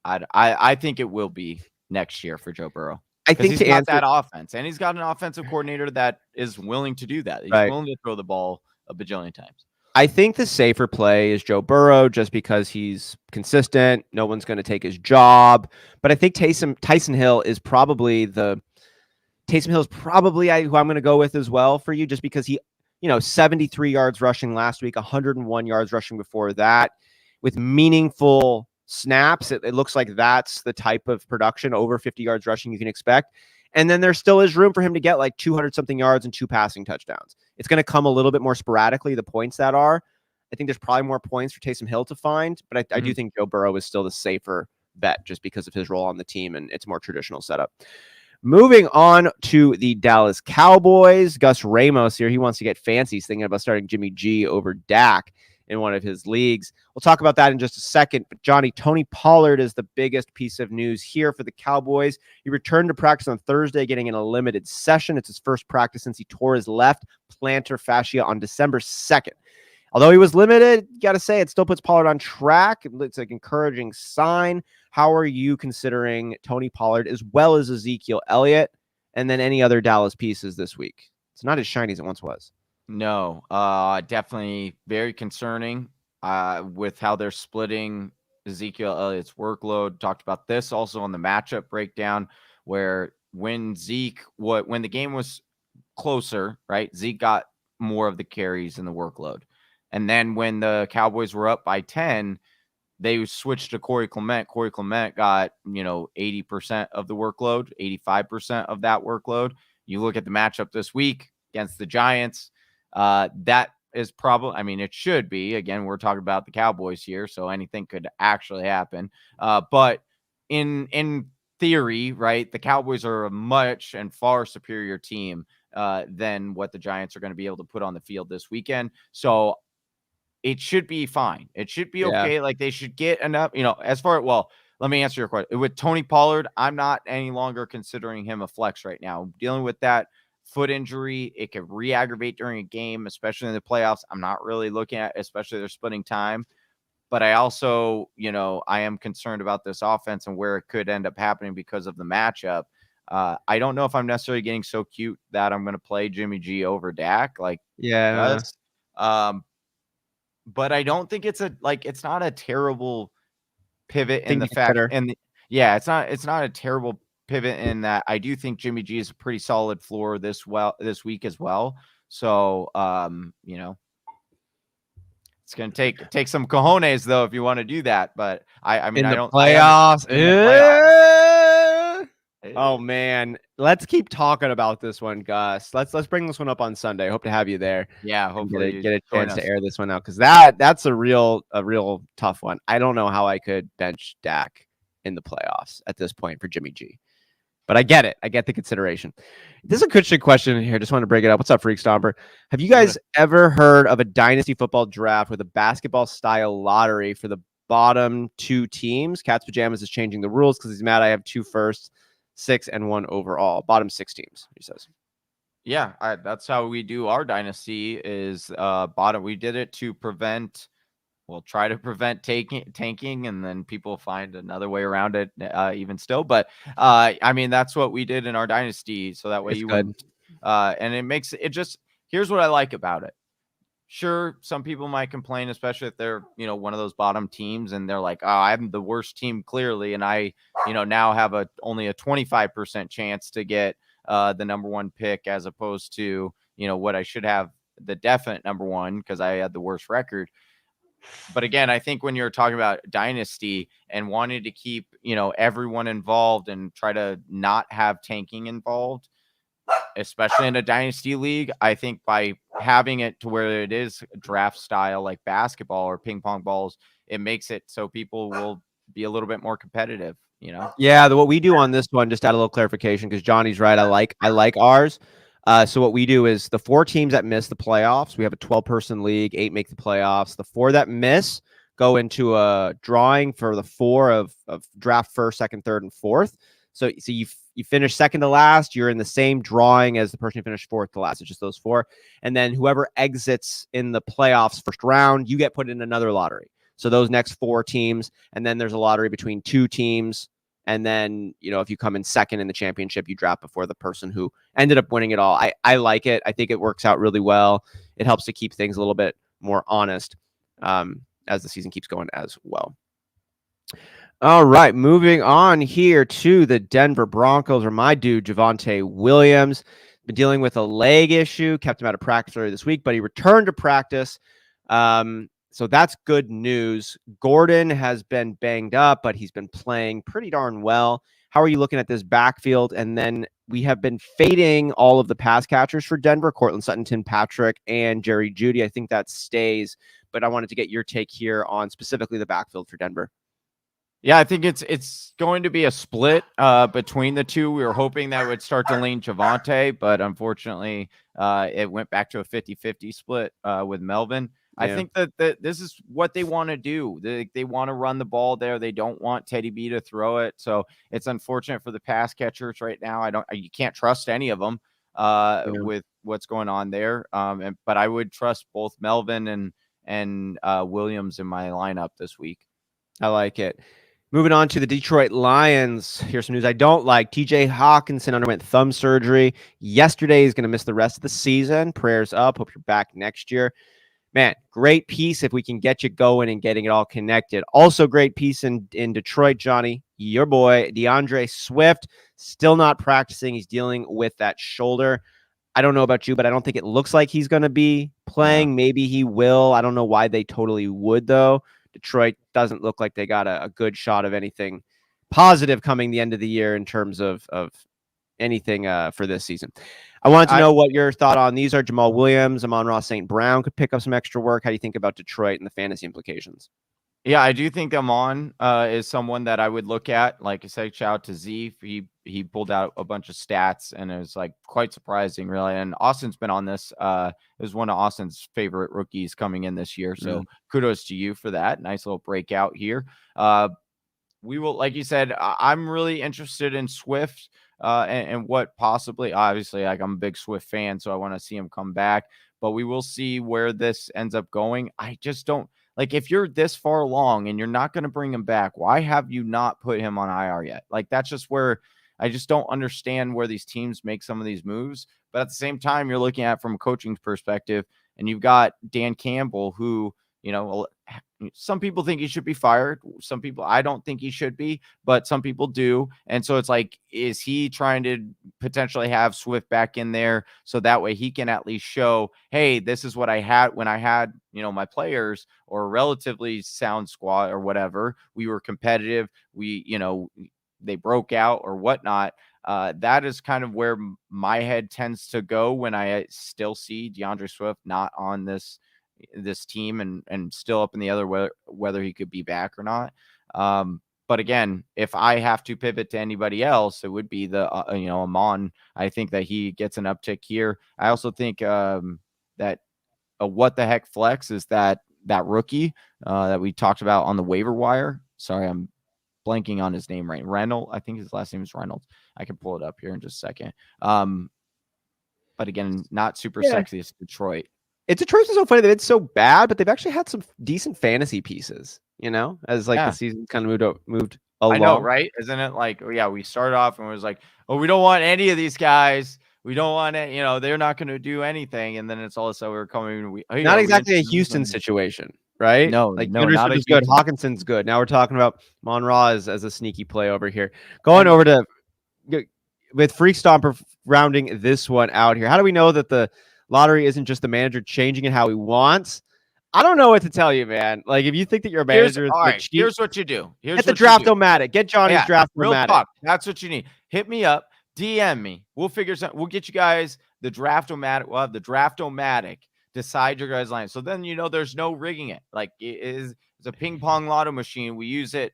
I think it will be next year for Joe Burrow. I think he's got that offense, and he's got an offensive coordinator that is willing to do that. He's willing to throw the ball a bajillion times. I think the safer play is Joe Burrow just because he's consistent. No one's going to take his job. But I think Tyson Hill is probably who I'm going to go with as well for you, just because he, 73 yards rushing last week, 101 yards rushing before that, with meaningful snaps. It looks like that's the type of production over 50 yards rushing you can expect. And then there still is room for him to get like 200 something yards and 2 passing touchdowns. It's going to come a little bit more sporadically, the points that are. I think there's probably more points for Taysom Hill to find, but I do think Joe Burrow is still the safer bet just because of his role on the team and its more traditional setup. Moving on to the Dallas Cowboys. Gus Ramos here. He wants to get fancy. He's thinking about starting Jimmy G over Dak in one of his leagues. We'll talk about that in just a second. But Johnny, Tony Pollard is the biggest piece of news here for the Cowboys. He returned to practice on Thursday, getting in a limited session. It's his first practice since he tore his left plantar fascia on December 2nd. Although he was limited, you got to say it still puts Pollard on track. It's an encouraging sign. How are you considering Tony Pollard as well as Ezekiel Elliott and then any other Dallas pieces this week? It's not as shiny as it once was. No, definitely very concerning with how they're splitting Ezekiel Elliott's workload. Talked about this also on the matchup breakdown, where when when the game was closer, right, Zeke got more of the carries and the workload. And then when the Cowboys were up by 10, they switched to Corey Clement. Corey Clement got, 80% of the workload, 85% of that workload. You look at the matchup this week against the Giants, that is probably, I mean, it should be. Again, we're talking about the Cowboys here, so anything could actually happen. But in theory, right, the Cowboys are a much and far superior team than what the Giants are going to be able to put on the field this weekend. So it should be fine. It should be Yeah. okay. Like they should get enough, let me answer your question. With Tony Pollard, I'm not any longer considering him a flex right now. Dealing with that foot injury, it could re-aggravate during a game, especially in the playoffs. I'm not really looking at, especially they're splitting time. But I also, I am concerned about this offense and where it could end up happening because of the matchup. I don't know if I'm necessarily getting so cute that I'm going to play Jimmy G over Dak, like Yeah. Gus. But I don't think it's not a terrible pivot in Thing the to fact, consider. and it's not a terrible pivot in that I do think Jimmy G is a pretty solid floor this week as well. So, it's going to take some cojones though, if you want to do that. But I mean, In I the don't, I understand playoffs. in the playoffs. Oh man, let's keep talking about this one, Gus. Let's bring this one up on Sunday. Hope to have you there. Yeah, And hopefully you get a join chance to us. air this one out because that's a real tough one. I don't know how I could bench Dak in the playoffs at this point for Jimmy G, but I get it. I get the consideration. This is a good question here. Just want to break it up. What's up, Freak Stomper? Have you guys ever heard of a dynasty football draft with a basketball style lottery for the bottom two teams? Cat's Pajamas is changing the rules because he's mad I have 2 firsts, 6 and 1 overall. Bottom 6 teams, he says. Yeah, that's how we do our dynasty is bottom. We did it to try to prevent tanking, and then people find another way around it even still. But I mean, that's what we did in our dynasty. So that way It's you good. wouldn't, and it makes it just, here's what I like about it. Sure, some people might complain, especially if they're, one of those bottom teams and they're like, oh, I'm the worst team clearly. And I, now have only a 25% chance to get the number one pick as opposed to, what I should have the definite number one because I had the worst record. But again, I think when you're talking about dynasty and wanting to keep, everyone involved and try to not have tanking involved, especially in a dynasty league, I think by having it to where it is draft style like basketball or ping pong balls, it makes it so people will be a little bit more competitive, Yeah, what we do on this one, just add a little clarification because Johnny's right. I like ours. So what we do is the 4 teams that miss the playoffs, we have a 12-person league, 8 make the playoffs. The 4 that miss go into a drawing for the 4 of draft first, second, third, and fourth. So you finish second to last, you're in the same drawing as the person who finished fourth to last. It's just those 4. And then whoever exits in the playoffs first round, you get put in another lottery. So those next 4 teams, and then there's a lottery between 2 teams. And then, if you come in second in the championship, you draft before the person who ended up winning it all. I like it. I think it works out really well. It helps to keep things a little bit more honest as the season keeps going as well. All right, moving on here to the Denver Broncos, or my dude, Javonte Williams. Been dealing with a leg issue, kept him out of practice earlier this week, but he returned to practice. So that's good news. Gordon has been banged up, but he's been playing pretty darn well. How are you looking at this backfield? And then we have been fading all of the pass catchers for Denver, Cortland Sutton, Tim Patrick, and Jerry Jeudy. I think that stays, but I wanted to get your take here on specifically the backfield for Denver. Yeah, I think it's going to be a split between the two. We were hoping that would start to lean Javonte, but unfortunately, it went back to a 50-50 split with Melvin. I think that this is what they want to do. They want to run the ball there. They don't want Teddy B to throw it. So it's unfortunate for the pass catchers right now. You can't trust any of them with what's going on there. But I would trust both Melvin and Williams in my lineup this week. I like it. Moving on to the Detroit Lions. Here's some news I don't like. TJ Hawkinson underwent thumb surgery yesterday. He's going to miss the rest of the season. Prayers up. Hope you're back next year. Man, great piece if we can get you going and getting it all connected. Also, great piece in Detroit, Johnny. Your boy, DeAndre Swift, still not practicing. He's dealing with that shoulder. I don't know about you, but I don't think it looks like he's going to be playing. Yeah. Maybe he will. I don't know why they totally would, though. Detroit doesn't look like they got a good shot of anything positive coming the end of the year in terms of anything for this season. I wanted to know what your thought on these are. Jamal Williams, Amon-Ra St. Brown could pick up some extra work. How do you think about Detroit and the fantasy implications? Yeah, I do think Amon is someone that I would look at. Like I said, shout out to Z. He pulled out a bunch of stats, and it was like quite surprising, really. And Austin's been on this. It was one of Austin's favorite rookies coming in this year. So kudos to you for that. Nice little breakout here. We will, like you said, I'm really interested in Swift and what possibly, obviously, like I'm a big Swift fan, so I want to see him come back. But we will see where this ends up going. I just don't. Like, if you're this far along and you're not going to bring him back, why have you not put him on IR yet? Like, that's just where I just don't understand where these teams make some of these moves. But at the same time, you're looking at it from a coaching perspective, and you've got Dan Campbell, who, you know, some people think he should be fired. Some people, I don't think he should be, but some people do. And so it's like, is he trying to potentially have Swift back in there so that way he can at least show, hey, this is what I had when I had, you know, my players or a relatively sound squad or whatever. We were competitive. We, you know, they broke out or whatnot. That is kind of where my head tends to go when I still see DeAndre Swift not on this team and still up in the other whether he could be back or not. But again, if I have to pivot to anybody else, it would be the you know, Amon. I think that he gets an uptick here. I also think that what the heck flex is that rookie that we talked about on the waiver wire. Sorry, I'm blanking on his name right. Reynolds. I think his last name is Reynolds. I can pull it up here in just a second. But again, not super sexy. It's Detroit. Detroit's so funny that it's so bad, but they've actually had some decent fantasy pieces, you know, as like the season kind of moved along. I know, right? Isn't it like, yeah, we started off and it was like, oh, we don't want any of these guys. We don't want it, you know, they're not going to do anything. And then it's all of a sudden we're coming. Not exactly a Houston situation, right? No, like no, not is good. Hawkinson's good. Now we're talking about Amon-Ra as a sneaky play over here. Going over to with Freak Stomper rounding this one out here. How do we know that the lottery isn't just the manager changing it how he wants? I don't know what to tell you, man. Like, if you think that your manager here's what you do. Get the draft-o-matic. Get Johnny's draft-o-matic. That's what you need. Hit me up. DM me. We'll figure something. We'll get you guys the draft-o-matic. We'll have the draft-o-matic decide your guys' line. So then, you know, there's no rigging it. Like, it's a ping pong lotto machine. We use it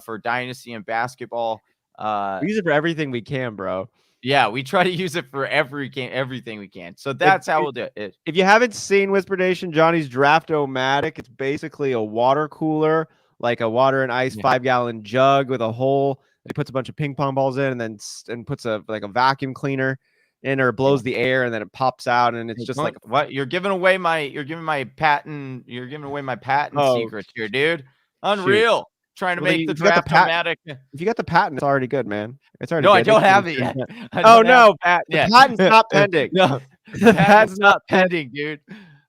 for dynasty and basketball. We use it for everything we can, bro. Yeah, we try to use it for everything we can. So that's how we'll do it. If you haven't seen Whisper Nation, Johnny's Draft-O-Matic, it's basically a water cooler, like a water and ice 5-gallon jug with a hole. He puts a bunch of ping pong balls in and puts a vacuum cleaner in, or blows the air, and then it pops out, and it's just like what? You're giving away my patent secrets here, dude. Unreal. Shoot. Trying to make the Draft-O-Matic. If you got the patent, it's already good, man. It's already good. I don't have it yet. Oh no, the patent's not pending. No, the patent's not pending, dude.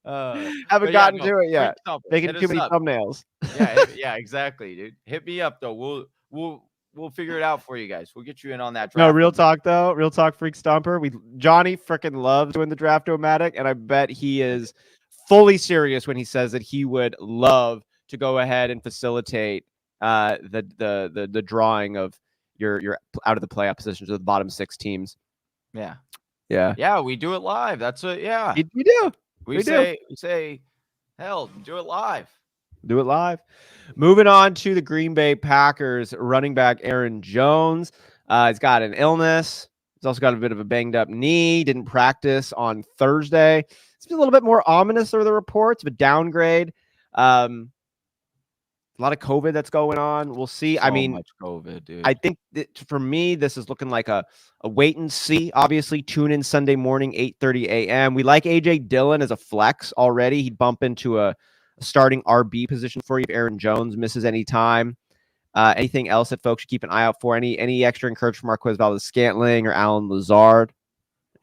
Haven't gotten to it yet. Making too many thumbnails. Yeah, exactly, dude. Hit me up though. We'll figure it out for you guys. We'll get you in on that. No, real talk though. Real talk, Freak Stomper. Johnny freaking loves doing the Draft-O-Matic, and I bet he is fully serious when he says that he would love to go ahead and facilitate the drawing of your out of the playoff positions of the bottom 6 teams. Yeah, we do it live. That's what. Yeah, we do. We say, hell, do it live. Do it live. Moving on to the Green Bay Packers running back Aaron Jones. He's got an illness. He's also got a bit of a banged up knee. Didn't practice on Thursday. It's a little bit more ominous are the reports of a downgrade. A lot of COVID that's going on. We'll see. So much COVID, dude. I think that for me, this is looking like a wait and see. Obviously, tune in Sunday morning, 8:30 a.m. We like A.J. Dillon as a flex already. He'd bump into a starting RB position for you if Aaron Jones misses any time. Anything else that folks should keep an eye out for? Any extra encouragement from Marquez Valdes-Scantling or Alan Lazard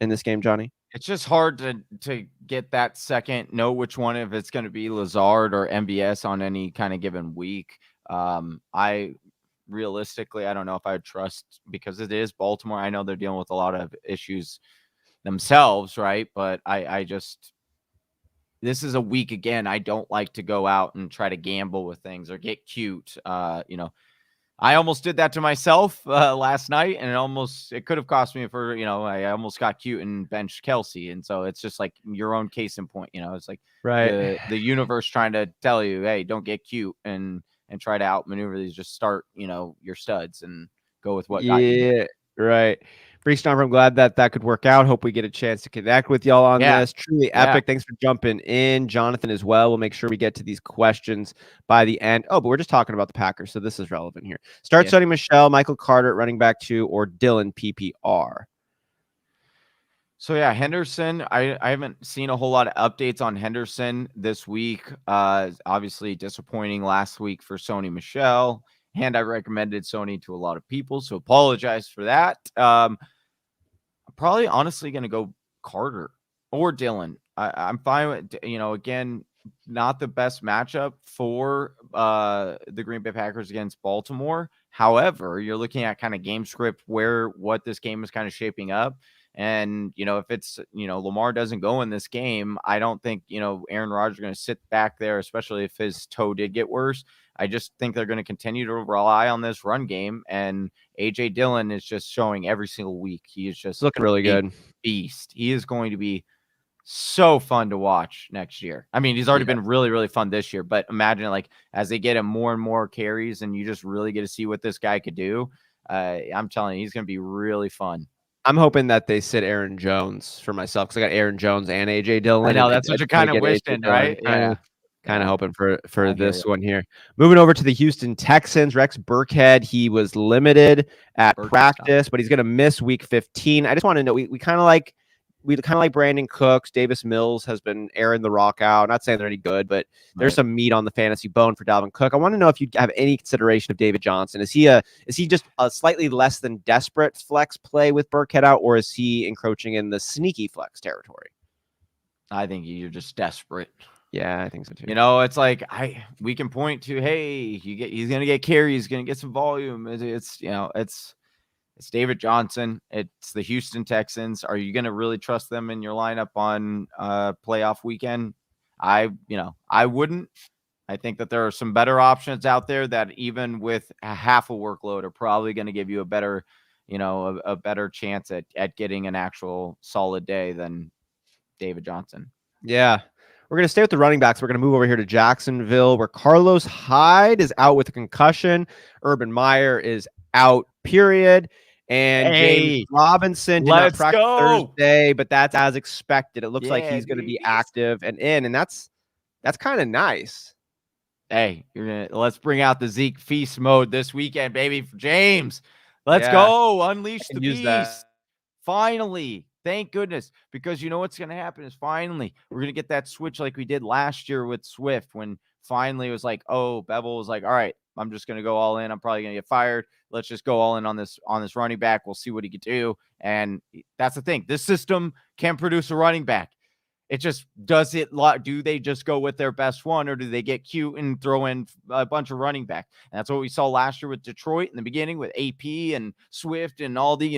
in this game, Johnny? It's just hard to get that second, know which one, if it's going to be Lazard or MBS on any kind of given week. Realistically, I don't know if I would trust, because it is Baltimore. I know they're dealing with a lot of issues themselves, right? But this is a week again. I don't like to go out and try to gamble with things or get cute. I almost did that to myself last night, and it could have cost me I almost got cute and benched Kelce. And so it's just like your own case in point. It's like right, the universe trying to tell you, hey, don't get cute and try to outmaneuver these. Just start, your studs and go with what got you. Right. Free Stomper, I'm glad that could work out. Hope we get a chance to connect with y'all on this. Truly epic. Thanks for jumping in. Jonathan as well. We'll make sure we get to these questions by the end. Oh, but we're just talking about the Packers, so this is relevant here. Start Sonny Michel, Michael Carter, running back 2, or Dylan PPR. So Henderson, I haven't seen a whole lot of updates on Henderson this week. Obviously disappointing last week for Sonny Michel. And I recommended Sony to a lot of people, so apologize for that. I'm probably honestly going to go Carter or Dylan. I'm fine with, again, not the best matchup for the Green Bay Packers against Baltimore. However, you're looking at kind of game script what this game is kind of shaping up. And, if it's, Lamar doesn't go in this game, I don't think, Aaron Rodgers is going to sit back there, especially if his toe did get worse. I just think they're going to continue to rely on this run game. And A.J. Dillon is just showing every single week. He is just looking really good. Beast. He is going to be so fun to watch next year. I mean, he's already been really, really fun this year. But imagine as they get him more and more carries and you just really get to see what this guy could do. I'm telling you, he's going to be really fun. I'm hoping that they sit Aaron Jones for myself, because I got Aaron Jones and A.J. Dillon. I know, that's what you're kind of wishing, right? Kind of hoping for this one here. Moving over to the Houston Texans, Rex Burkhead. He was limited at practice, but he's going to miss week 15. I just want to know, we kind of like Brandon Cooks. Davis Mills has been airing the rock out. Not saying they're any good, but there's some meat on the fantasy bone for Dalvin Cook. I want to know if you have any consideration of David Johnson. Is he just a slightly less than desperate flex play with Burkhead out, or is he encroaching in the sneaky flex territory? I think you're just desperate. Yeah, I think so too. It's like we can point to, hey, he's gonna get carries, he's gonna get some volume. It's David Johnson. It's the Houston Texans. Are you gonna really trust them in your lineup on playoff weekend? I wouldn't. I think that there are some better options out there that even with a half a workload are probably going to give you a better, a better chance at getting an actual solid day than David Johnson. Yeah. We're going to stay with the running backs. We're going to move over here to Jacksonville, where Carlos Hyde is out with a concussion. Urban Meyer is out, period. And James Robinson did not practice Thursday, but that's as expected. It looks like he's going to be active and in, and that's kind of nice. Hey, let's bring out the Zeke feast mode this weekend, baby. For James, let's go. Unleash the beast. Finally. Thank goodness, because what's going to happen is finally we're going to get that switch like we did last year with Swift, when finally it was like, oh, Bevel was like, all right, I'm just going to go all in. I'm probably going to get fired. Let's just go all in on this running back. We'll see what he can do. And that's the thing. This system can produce a running back. It just do they just go with their best one, or do they get cute and throw in a bunch of running back? And that's what we saw last year with Detroit in the beginning with AP and Swift and all the,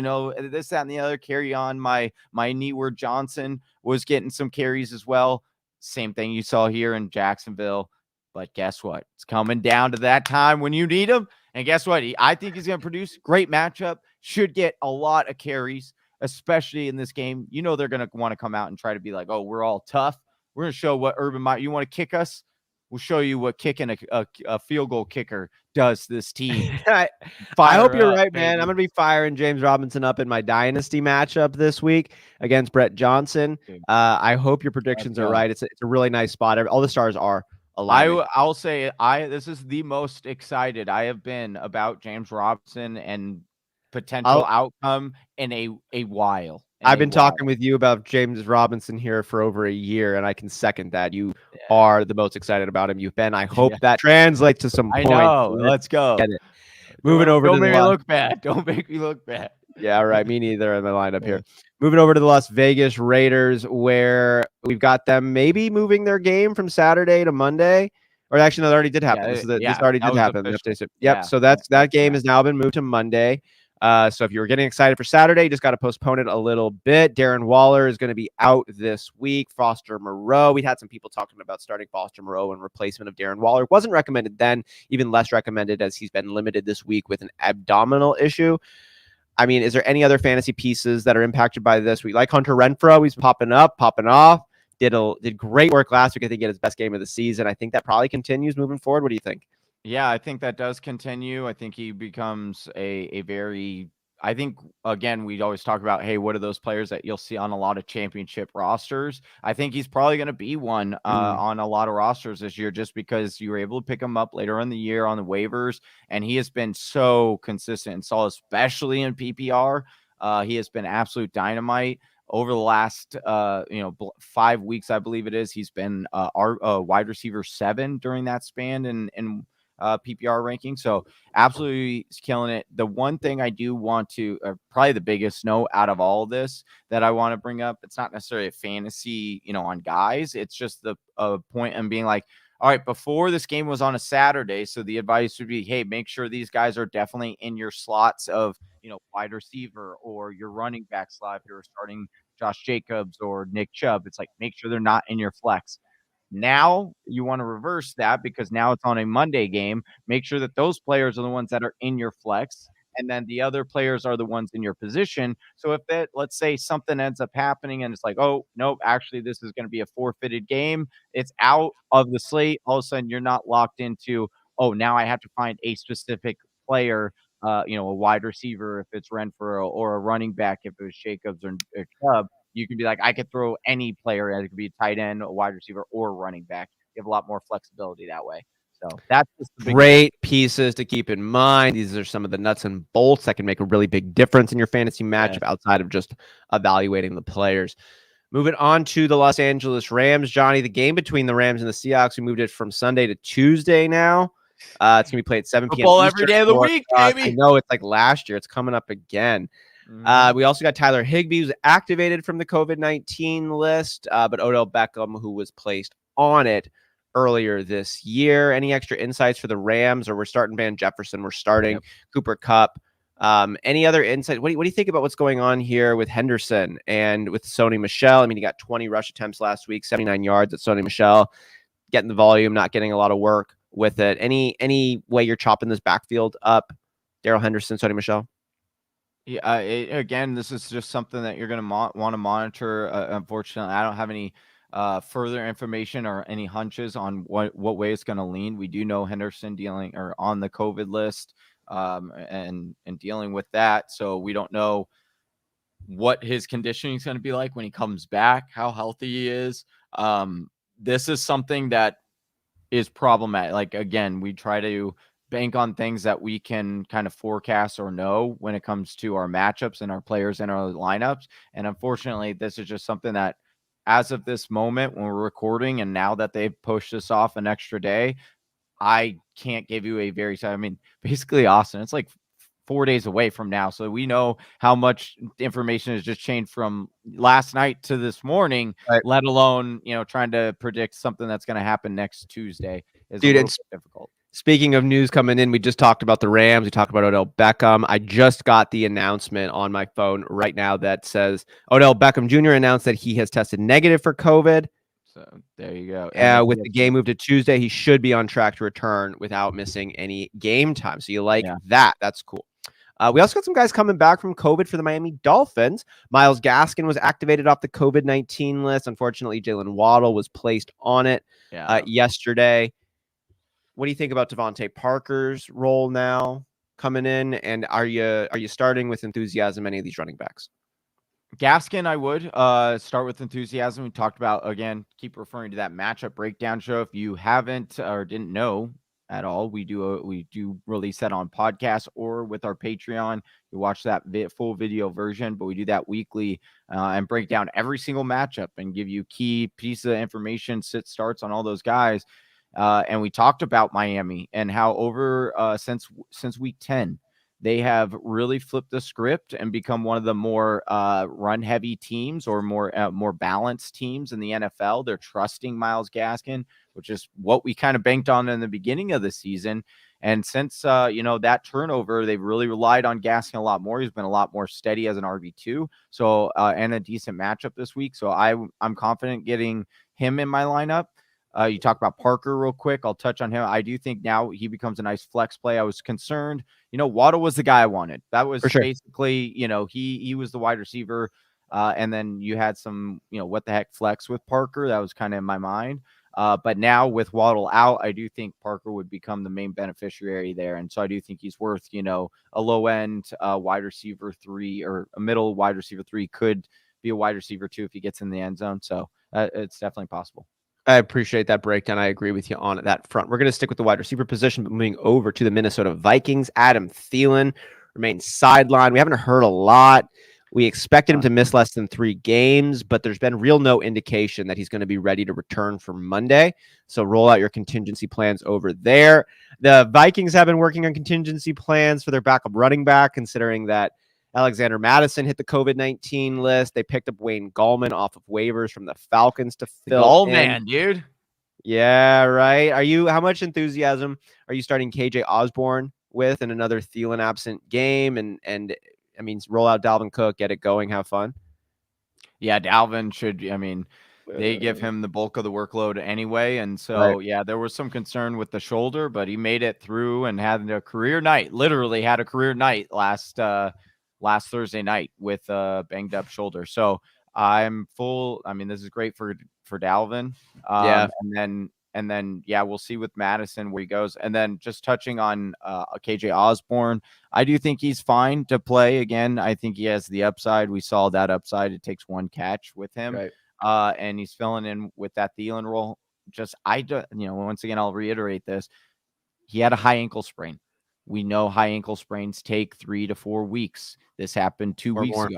this, that, and the other. Carry on. My Knee-word Johnson was getting some carries as well. Same thing you saw here in Jacksonville. But guess what? It's coming down to that time when you need him. And guess what? I think he's going to produce. Great matchup. Should get a lot of carries, especially in this game. They're going to want to come out and try to be like, oh, we're all tough. We're going to show what Urban Meyer, you want to kick us? We'll show you what kicking a field goal kicker does to this team. I hope you're right, man. I'm going to be firing James Robinson up in my dynasty matchup this week against Brett Johnson. I hope your predictions are right. It's a really nice spot. All the stars are aligned. I'll say this is the most excited I have been about James Robinson and potential outcome in a while. I've been talking with you about James Robinson here for over a year, and I can second that. You are the most excited about him you've been. I hope that translates to some points. I know. Let's go. Moving over Don't to the make me look bad. Don't make me look bad. Yeah, right. Me neither in my lineup here. Moving over to the Las Vegas Raiders, where we've got them maybe moving their game from Saturday to Monday. Or actually, no, that already did happen. This already that did was happen. official. Yep. So that game has now been moved to Monday. So if you were getting excited for Saturday, you just got to postpone it a little bit. Darren Waller is going to be out this week. Foster Moreau. We had some people talking about starting Foster Moreau in replacement of Darren Waller. Wasn't recommended then, even less recommended as he's been limited this week with an abdominal issue. I mean, is there any other fantasy pieces that are impacted by this? We like Hunter Renfrow. He's popping up, popping off. Did great work last week. I think he had his best game of the season. I think that probably continues moving forward. What do you think? Yeah, I think that does continue. I think he becomes a very, I think, again, we always talk about, hey, what are those players that you'll see on a lot of championship rosters? I think he's probably going to be one on a lot of rosters this year just because you were able to pick him up later in the year on the waivers. And he has been so consistent and solid, especially in PPR. He has been absolute dynamite. Over the last 5 weeks, I believe it is, he's been our wide receiver 7 during that span in PPR ranking. So absolutely killing it. The one thing I do want to, probably the biggest note out of all of this that I want to bring up, it's not necessarily a fantasy, on guys. It's just the point in being like, all right, before this game was on a Saturday, so the advice would be, hey, make sure these guys are definitely in your slots of, wide receiver or your running back slot. If you're starting Josh Jacobs or Nick Chubb, it's like, make sure they're not in your flex. Now you want to reverse that because now it's on a Monday game. Make sure that those players are the ones that are in your flex, and then the other players are the ones in your position. So if that, let's say something ends up happening and it's like, oh, nope, actually this is going to be a forfeited game. It's out of the slate. All of a sudden you're not locked into, oh, now I have to find a specific player, a wide receiver if it's Renfrow or a running back if it was Jacobs or Chubb. You can be like, I could throw any player. It could be a tight end, a wide receiver, or a running back. You have a lot more flexibility that way. So that's just great pieces to keep in mind. These are some of the nuts and bolts that can make a really big difference in your fantasy matchup outside of just evaluating the players. Moving on to the Los Angeles Rams, Johnny, the game between the Rams and the Seahawks, we moved it from Sunday to Tuesday now. It's going to be played at 7 p.m. Football every day of the week, baby. I know it's like last year. It's coming up again. We also got Tyler Higbee, who's activated from the COVID-19 list, but Odell Beckham, who was placed on it earlier this year. Any extra insights for the Rams? Or we're starting Van Jefferson, we're starting Cooper Kupp. Any other insight? What do you think about what's going on here with Henderson and with Sony Michel? I mean, he got 20 rush attempts last week, 79 yards at Sony Michel, getting the volume, not getting a lot of work with it. Any way you're chopping this backfield up? Darrell Henderson, Sony Michel? Yeah, again, this is just something that you're going to want to monitor. Unfortunately, I don't have any further information or any hunches on what way it's going to lean. We do know Henderson dealing or on the COVID list and dealing with that. So we don't know what his conditioning is going to be like when he comes back, how healthy he is. This is something that is problematic. Like, again, we try to bank on things that we can kind of forecast or know when it comes to our matchups and our players and our lineups. And unfortunately, this is just something that as of this moment when we're recording and now that they've pushed this off an extra day, I can't give you a very, I mean, basically, Austin, it's like 4 days away from now. So we know how much information has just changed from last night to this morning, let alone, trying to predict something that's going to happen next Tuesday is a little bit difficult. Speaking of news coming in, we just talked about the Rams. We talked about Odell Beckham. I just got the announcement on my phone right now that says Odell Beckham Jr. announced that he has tested negative for COVID. So there you go. With the game moved to Tuesday, he should be on track to return without missing any game time. So you like that. That's cool. We also got some guys coming back from COVID for the Miami Dolphins. Myles Gaskin was activated off the COVID-19 list. Unfortunately, Jaylen Waddle was placed on it yesterday. What do you think about Devontae Parker's role now coming in? And are you starting with enthusiasm any of these running backs? Gaskin, I would start with enthusiasm. We talked about, again, keep referring to that matchup breakdown show. If you haven't or didn't know at all, we do release that on podcast or with our Patreon. You watch that full video version, but we do that weekly and break down every single matchup and give you key pieces of information, sit starts on all those guys. And we talked about Miami and how over since week 10, they have really flipped the script and become one of the more run heavy teams or more balanced teams in the NFL. They're trusting Myles Gaskin, which is what we kind of banked on in the beginning of the season. And since that turnover, they've really relied on Gaskin a lot more. He's been a lot more steady as an RB2. So and a decent matchup this week. So I'm confident getting him in my lineup. You talk about Parker real quick. I'll touch on him. I do think now he becomes a nice flex play. I was concerned. Waddle was the guy I wanted. That was basically, he was the wide receiver. And then you had some, what the heck flex with Parker. That was kind of in my mind. But now with Waddle out, I do think Parker would become the main beneficiary there. And so I do think he's worth, a low end wide receiver 3 or a middle wide receiver 3 could be a wide receiver 2 if he gets in the end zone. So it's definitely possible. I appreciate that breakdown. I agree with you on that front. We're going to stick with the wide receiver position, but moving over to the Minnesota Vikings. Adam Thielen remains sidelined. We haven't heard a lot. We expected him to miss less than 3 games, but there's been no indication that he's going to be ready to return for Monday. So roll out your contingency plans over there. The Vikings have been working on contingency plans for their backup running back, considering that Alexander Madison hit the COVID-19 list. They picked up Wayne Gallman off of waivers from the Falcons to fill in. Man, dude. Yeah, right. How much enthusiasm are you starting KJ Osborne with in another Thielen absent game? And I mean, roll out Dalvin Cook, get it going, have fun. Yeah, Dalvin should, they give him the bulk of the workload anyway. And so, yeah, there was some concern with the shoulder, but he made it through and had a career night, literally had a career night last Thursday night with a banged up shoulder. So I'm full. I mean, this is great for Dalvin. And then, we'll see with Madison where he goes. And then just touching on KJ Osborne, I do think he's fine to play again. I think he has the upside. We saw that upside. It takes one catch with him. Right. And he's filling in with that Thielen role. Once again, I'll reiterate this. He had a high ankle sprain. We know high ankle sprains take 3 to 4 weeks. This happened 2 weeks ago.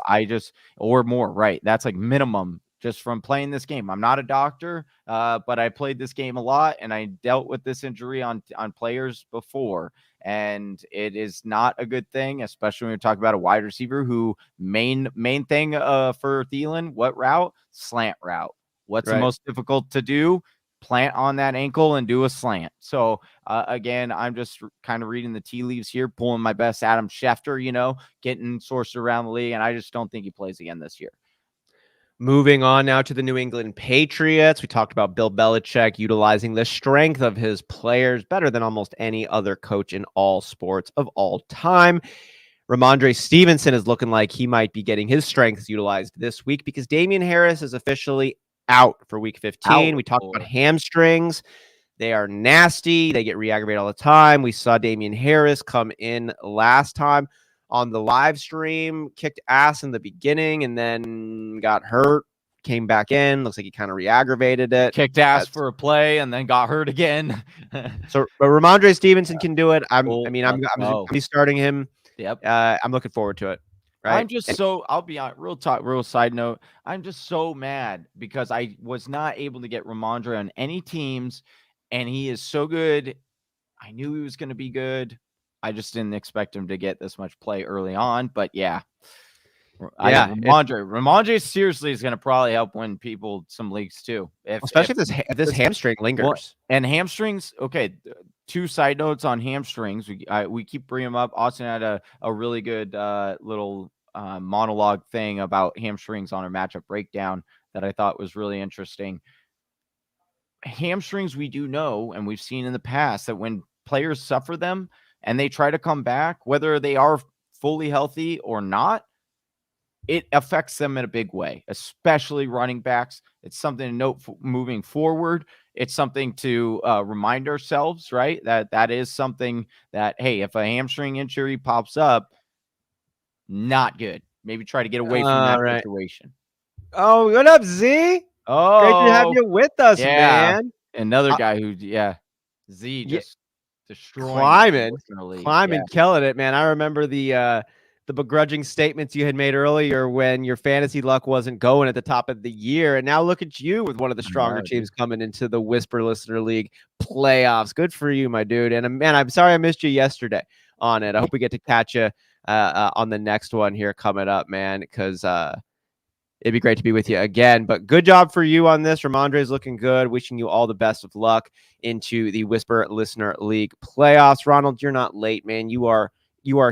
Or more, right? That's like minimum just from playing this game. I'm not a doctor, but I played this game a lot and I dealt with this injury on players before. And it is not a good thing, especially when you're talking about a wide receiver who main thing for Thielen, what route? Slant route. What's the most difficult to do? Plant on that ankle and do a slant. So again, I'm just kind of reading the tea leaves here, pulling my best Adam Schefter, getting sourced around the league. And I just don't think he plays again this year. Moving on now to the New England Patriots. We talked about Bill Belichick utilizing the strength of his players better than almost any other coach in all sports of all time. Ramondre Stevenson is looking like he might be getting his strengths utilized this week because Damian Harris is officially out for week 15. We talked about hamstrings. They are nasty. They get re-aggravated all the time. We saw Damian Harris come in last time on the live stream, kicked ass in the beginning, and then got hurt, came back in. Looks like he kind of re-aggravated it. Kicked ass for a play and then got hurt again. But Ramondre Stevenson can do it. I'm starting him. Yep. I'm looking forward to it. Right? I'll be on real side note. I'm just so mad because I was not able to get Ramondre on any teams, and he is so good. I knew he was going to be good. I just didn't expect him to get this much play early on, but Ramondre seriously is going to probably help win people some leagues too. Especially if this hamstring lingers. And hamstrings, okay. 2 side notes on hamstrings. We keep bringing them up. Austin had a really good little monologue thing about hamstrings on our matchup breakdown that I thought was really interesting. Hamstrings, we do know, and we've seen in the past that when players suffer them and they try to come back, whether they are fully healthy or not, it affects them in a big way, especially running backs. It's something to note moving forward. It's something to remind ourselves, right? That is something that, hey, if a hamstring injury pops up, not good. Maybe try to get away from that situation. Oh, what up, Z? Oh, great to have you with us, man. Another guy who, Z just destroying, climbing, killing it, man. I remember the begrudging statements you had made earlier when your fantasy luck wasn't going at the top of the year. And now look at you with one of the stronger teams coming into the Whisper Listener League playoffs. Good for you, my dude. And man, I'm sorry I missed you yesterday on it. I hope we get to catch you on the next one here coming up, man, because it'd be great to be with you again. But good job for you on this. Ramondre's looking good. Wishing you all the best of luck into the Whisper Listener League playoffs. Ronald, you're not late, man. You are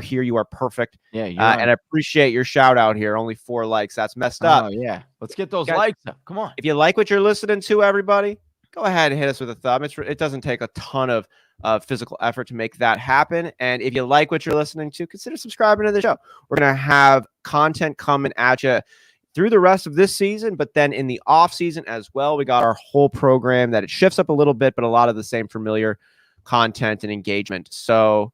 here. You are perfect. Yeah, and I appreciate your shout out here. Only 4 likes. That's messed up. Oh, yeah. Let's get those likes up. Come on. If you like what you're listening to, everybody, go ahead and hit us with a thumb. It doesn't take a ton of physical effort to make that happen. And if you like what you're listening to, consider subscribing to the show. We're going to have content coming at you through the rest of this season, but then in the off season as well. We got our whole program that it shifts up a little bit, but a lot of the same familiar content and engagement. So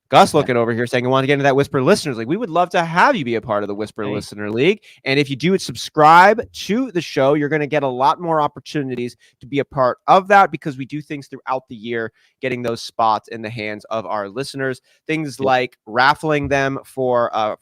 Gus looking over here saying, I want to get into that Whisper Listeners League. We would love to have you be a part of the Whisper Listener League. And if you do subscribe to the show, you're going to get a lot more opportunities to be a part of that, because we do things throughout the year, getting those spots in the hands of our listeners. Things like raffling them for our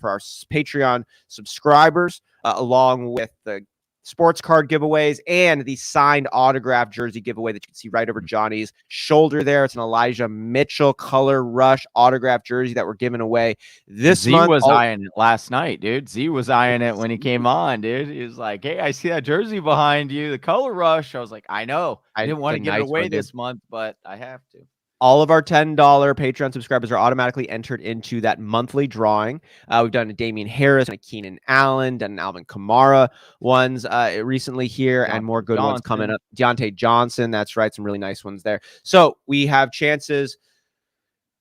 Patreon subscribers, along with the sports card giveaways and the signed autograph jersey giveaway that you can see right over Johnny's shoulder there. It's an Elijah Mitchell Color Rush autograph jersey that we're giving away this month. Z was eyeing it last night, dude. Z was eyeing it when he came on, dude. He was like, hey, I see that jersey behind you, the Color Rush. I was like, I know. I didn't want to give it away this month, but I have to. All of our $10 Patreon subscribers are automatically entered into that monthly drawing. We've done a Damian Harris, and a Keenan Allen, done an Alvin Kamara ones recently here, and more good ones coming up. Deontay Johnson, that's right, some really nice ones there. So we have chances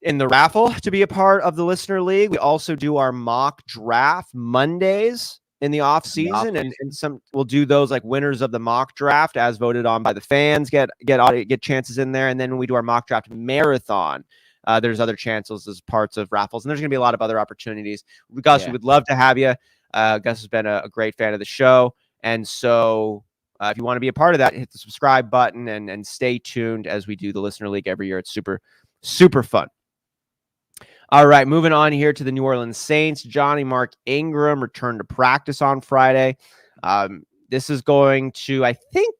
in the raffle to be a part of the Listener League. We also do our mock draft Mondays in the off season, and some we'll do those like winners of the mock draft as voted on by the fans get chances in there. And then when we do our mock draft marathon, there's other chances as parts of raffles, and there's gonna be a lot of other opportunities. Gus, we would love to have you. Gus has been a great fan of the show, and so if you want to be a part of that, hit the subscribe button and stay tuned as we do the Listener League every year. It's super fun. All right, moving on here to the New Orleans Saints. Johnny Mark Ingram returned to practice on Friday. This is going to, I think,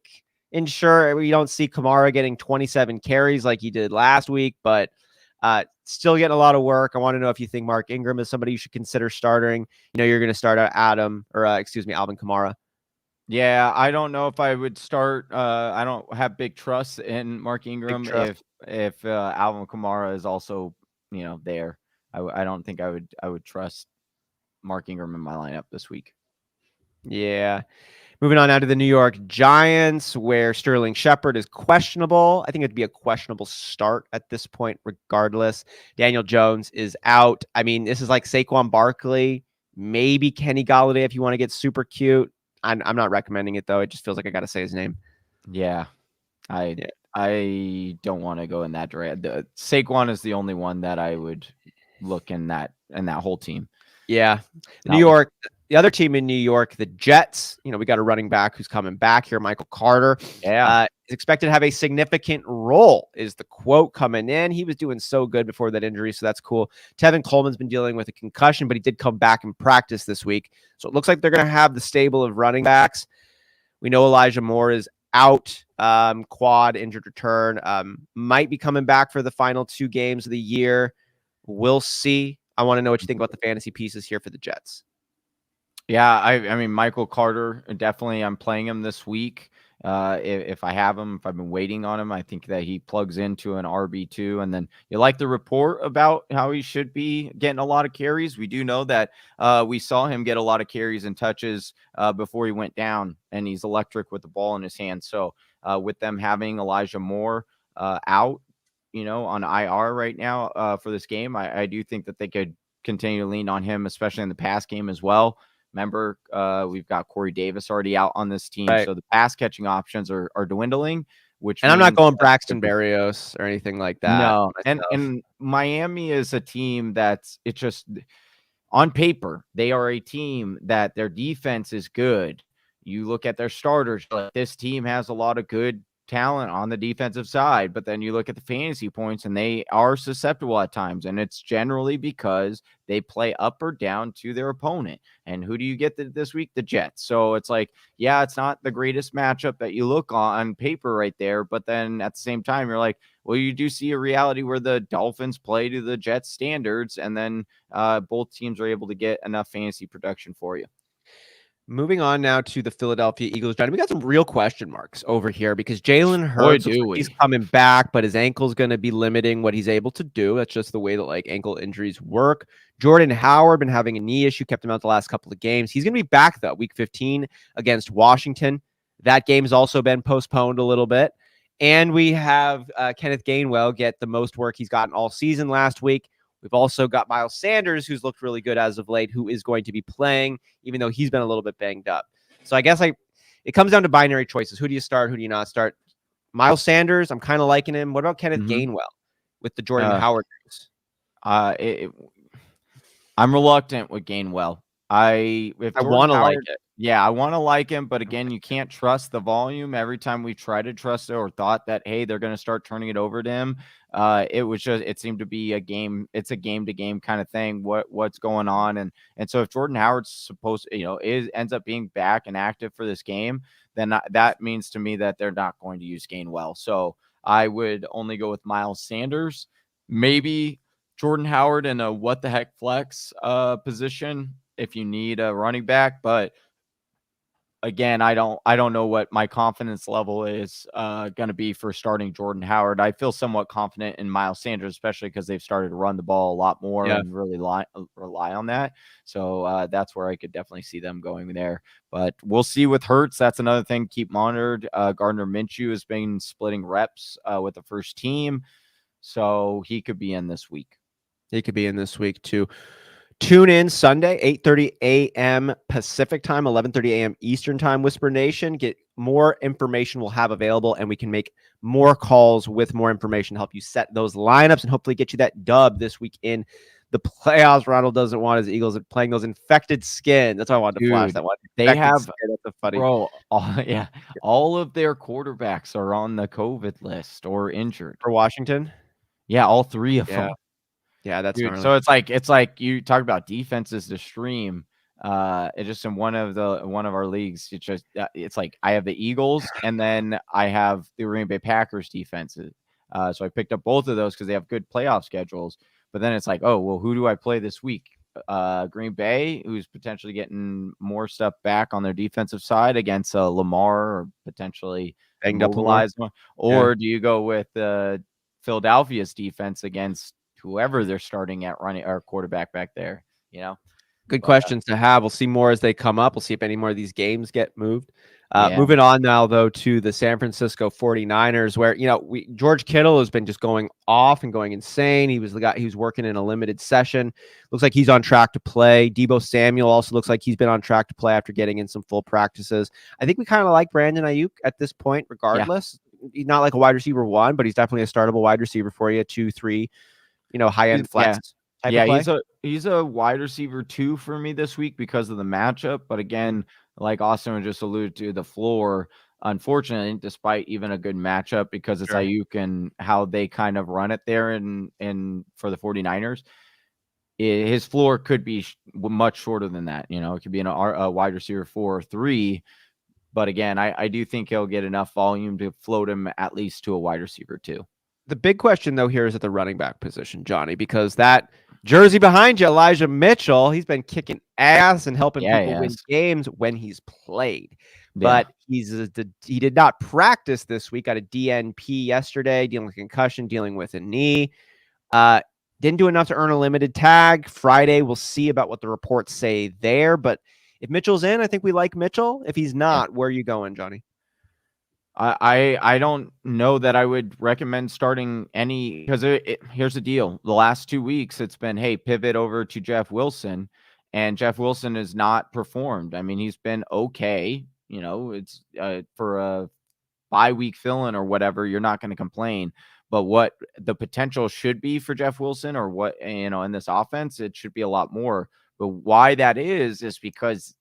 ensure we don't see Kamara getting 27 carries like he did last week, but still getting a lot of work. I want to know if you think Mark Ingram is somebody you should consider starting. You know, you're going to start Alvin Kamara. Yeah, I don't know if I would start. I don't have big trust in Mark Ingram if Alvin Kamara is also, there. I don't think I would trust Mark Ingram in my lineup this week. Yeah. Moving on now to the New York Giants, where Sterling Shepard is questionable. I think it'd be a questionable start at this point, regardless. Daniel Jones is out. I mean, this is like Saquon Barkley, maybe Kenny Golladay if you want to get super cute. I'm not recommending it, though. It just feels like I got to say his name. Yeah. I don't want to go in that direction. Saquon is the only one that I would look in that whole team. Yeah. The other team in New York, the Jets, we got a running back who's coming back here, Michael Carter. Yeah. Is expected to have a significant role, is the quote coming in. He was doing so good before that injury, so that's cool. Tevin Coleman's been dealing with a concussion, but he did come back in practice this week. So it looks like they're going to have the stable of running backs. We know Elijah Moore is out, quad injured return, might be coming back for the final 2 games of the year. We'll see. I want to know what you think about the fantasy pieces here for the Jets. Yeah, I mean, Michael Carter, definitely I'm playing him this week. If I have him, if I've been waiting on him, I think that he plugs into an RB2. And then you like the report about how he should be getting a lot of carries. We do know that we saw him get a lot of carries and touches before he went down, and he's electric with the ball in his hand. So with them having Elijah Moore out, on IR right now for this game, I do think that they could continue to lean on him, especially in the pass game as well. Remember, we've got Corey Davis already out on this team, right. So the pass catching options are dwindling. And I'm not going Braxton Berrios or anything like that. No, and Miami is a team it's just on paper they are a team that their defense is good. You look at their starters, like this team has a lot of good talent on the defensive side, but then you look at the fantasy points and they are susceptible at times. And it's generally because they play up or down to their opponent. And who do you get this week? The Jets. So it's like, yeah, it's not the greatest matchup that you look on paper right there. But then at the same time, you're like, well, you do see a reality where the Dolphins play to the Jets standards, and then both teams are able to get enough fantasy production for you. Moving on now to the Philadelphia Eagles, Johnny. We got some real question marks over here because Jalen Hurts, he's coming back, but his ankle's going to be limiting what he's able to do. That's just the way that like ankle injuries work. Jordan Howard been having a knee issue, kept him out the last couple of games. He's going to be back though, week 15 against Washington. That game's also been postponed a little bit. And we have Kenneth Gainwell get the most work he's gotten all season last week. We've also got Miles Sanders, who's looked really good as of late, who is going to be playing, even though he's been a little bit banged up. So I guess it comes down to binary choices. Who do you start? Who do you not start? Miles Sanders, I'm kind of liking him. What about Kenneth Gainwell with the Jordan Howard news? I'm reluctant with Gainwell. I want to like it. Yeah, I want to like him, but again, you can't trust the volume. Every time we try to trust it or thought that, hey, they're going to start turning it over to him, it seemed to be a game. It's a game to game kind of thing. What's going on? And so if Jordan Howard's supposed, ends up being back and active for this game, then that means to me that they're not going to use Gainwell. So I would only go with Miles Sanders, maybe Jordan Howard in a what the heck flex position if you need a running back, but again, I don't know what my confidence level is going to be for starting Jordan Howard. I feel somewhat confident in Miles Sanders, especially because they've started to run the ball a lot more and really rely on that. So that's where I could definitely see them going there. But we'll see with Hurts. That's another thing. Keep monitored. Gardner Minshew has been splitting reps with the first team, so he could be in this week. He could be in this week too. Tune in Sunday, 8:30 a.m. Pacific time, 11:30 a.m. Eastern time, Whisper Nation. Get more information we'll have available, and we can make more calls with more information to help you set those lineups and hopefully get you that dub this week in the playoffs. Ronald doesn't want his Eagles playing those infected skin. That's why I wanted to flash that one. They have, that's funny. Bro, all of their quarterbacks are on the COVID list or injured. For Washington? Yeah, all three of them. Yeah, that's so it's like you talk about defenses to stream. It just in one of our leagues, it's like I have the Eagles and then I have the Green Bay Packers defenses. So I picked up both of those because they have good playoff schedules. But then it's like, oh well, who do I play this week? Green Bay, who's potentially getting more stuff back on their defensive side against Lamar or potentially banged up Lamar, or do you go with Philadelphia's defense against whoever they're starting at running our quarterback back there, Good questions to have. We'll see more as they come up. We'll see if any more of these games get moved. Moving on now, though, to the San Francisco 49ers, where, George Kittle has been just going off and going insane. He was working in a limited session. Looks like he's on track to play. Deebo Samuel also looks like he's been on track to play after getting in some full practices. I think we kind of like Brandon Ayuk at this point, regardless. Yeah. He's not like a wide receiver 1, but he's definitely a startable wide receiver for you, 2, 3. High-end flex. Yeah, he's a wide receiver 2 for me this week because of the matchup. But again, like Austin just alluded to, the floor, unfortunately, despite even a good matchup, because it's Ayuk and how they kind of run it there and for the 49ers, his floor could be much shorter than that. It could be a wide receiver 4 or 3. But again, I do think he'll get enough volume to float him at least to a wide receiver 2. The big question, though, here is at the running back position, Johnny, because that jersey behind you, Elijah Mitchell, he's been kicking ass and helping people win games when he's played. But he did not practice this week. Got a DNP yesterday, dealing with concussion, dealing with a knee. Didn't do enough to earn a limited tag. Friday, we'll see about what the reports say there. But if Mitchell's in, I think we like Mitchell. If he's not, where are you going, Johnny? I don't know that I would recommend starting any, because here's the deal. The last 2 weeks, it's been, hey, pivot over to Jeff Wilson, and Jeff Wilson has not performed. I mean, he's been okay. It's for a bye-week fill-in or whatever, you're not going to complain. But what the potential should be for Jeff Wilson or what, in this offense, it should be a lot more. But why that is because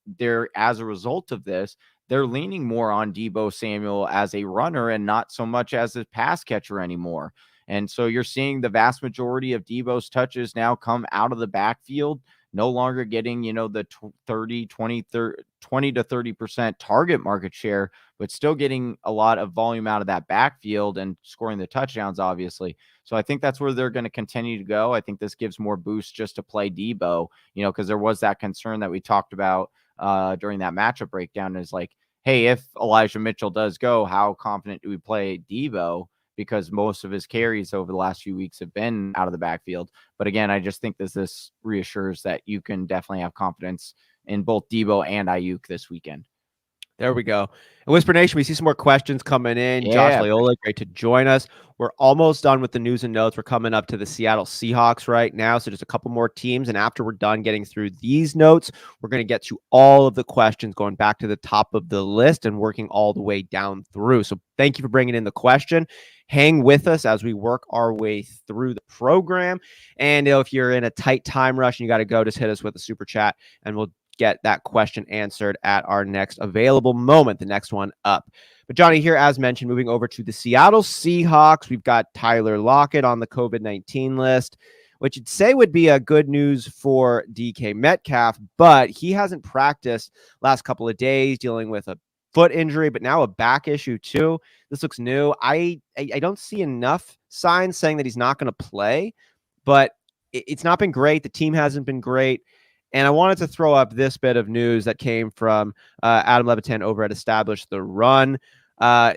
as a result of this, they're leaning more on Deebo Samuel as a runner and not so much as a pass catcher anymore. And so you're seeing the vast majority of Deebo's touches now come out of the backfield, no longer getting, the 20 to 30% target market share, but still getting a lot of volume out of that backfield and scoring the touchdowns, obviously. So I think that's where they're going to continue to go. I think this gives more boost just to play Deebo, because there was that concern that we talked about during that matchup breakdown is like, hey, if Elijah Mitchell does go, how confident do we play Deebo? Because most of his carries over the last few weeks have been out of the backfield. But again, I just think this reassures that you can definitely have confidence in both Deebo and Ayuk this weekend. There we go. And Whisper Nation, we see some more questions coming in. Yeah. Josh Loyola, great to join us. We're almost done with the news and notes. We're coming up to the Seattle Seahawks right now. So just a couple more teams. And after we're done getting through these notes, we're going to get to all of the questions going back to the top of the list and working all the way down through. So thank you for bringing in the question. Hang with us as we work our way through the program. And if you're in a tight time rush and you got to go, just hit us with a super chat and we'll get that question answered at our next available moment, the next one up. But Johnny, here, as mentioned, moving over to the Seattle Seahawks, we've got Tyler Lockett on the COVID-19 list, which you'd say would be a good news for DK Metcalf, but he hasn't practiced last couple of days, dealing with a foot injury, but now a back issue too. This looks new. I don't see enough signs saying that he's not going to play, but it's not been great. The team hasn't been great. And I wanted to throw up this bit of news that came from Adam Levitan over at Establish the Run.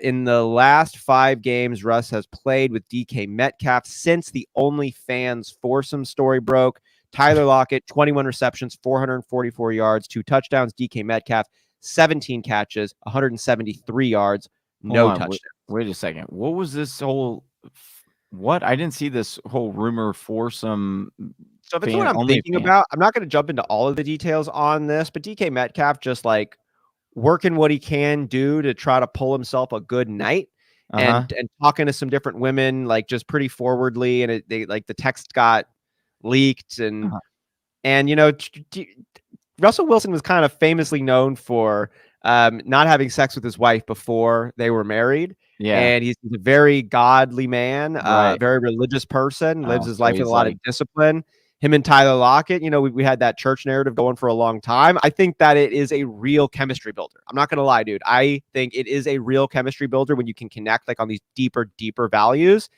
In the last 5 games, Russ has played with DK Metcalf since the OnlyFans foursome story broke. Tyler Lockett, 21 receptions, 444 yards, 2 touchdowns. DK Metcalf, 17 catches, 173 yards, no touchdowns. Wait a second. What was this whole... What? I didn't see this whole rumor foursome... So that's what I'm thinking about. I'm not going to jump into all of the details on this, but DK Metcalf just like working what he can do to try to pull himself a good night and talking to some different women, like just pretty forwardly. And they like the text got leaked and Russell Wilson was kind of famously known for not having sex with his wife before they were married. Yeah. And he's a very godly man, very religious person, lives his life with a lot of discipline. Him and Tyler Lockett, we had that church narrative going for a long time. I think that it is a real chemistry builder. I'm not going to lie, dude. I think it is a real chemistry builder when you can connect like on these deeper values.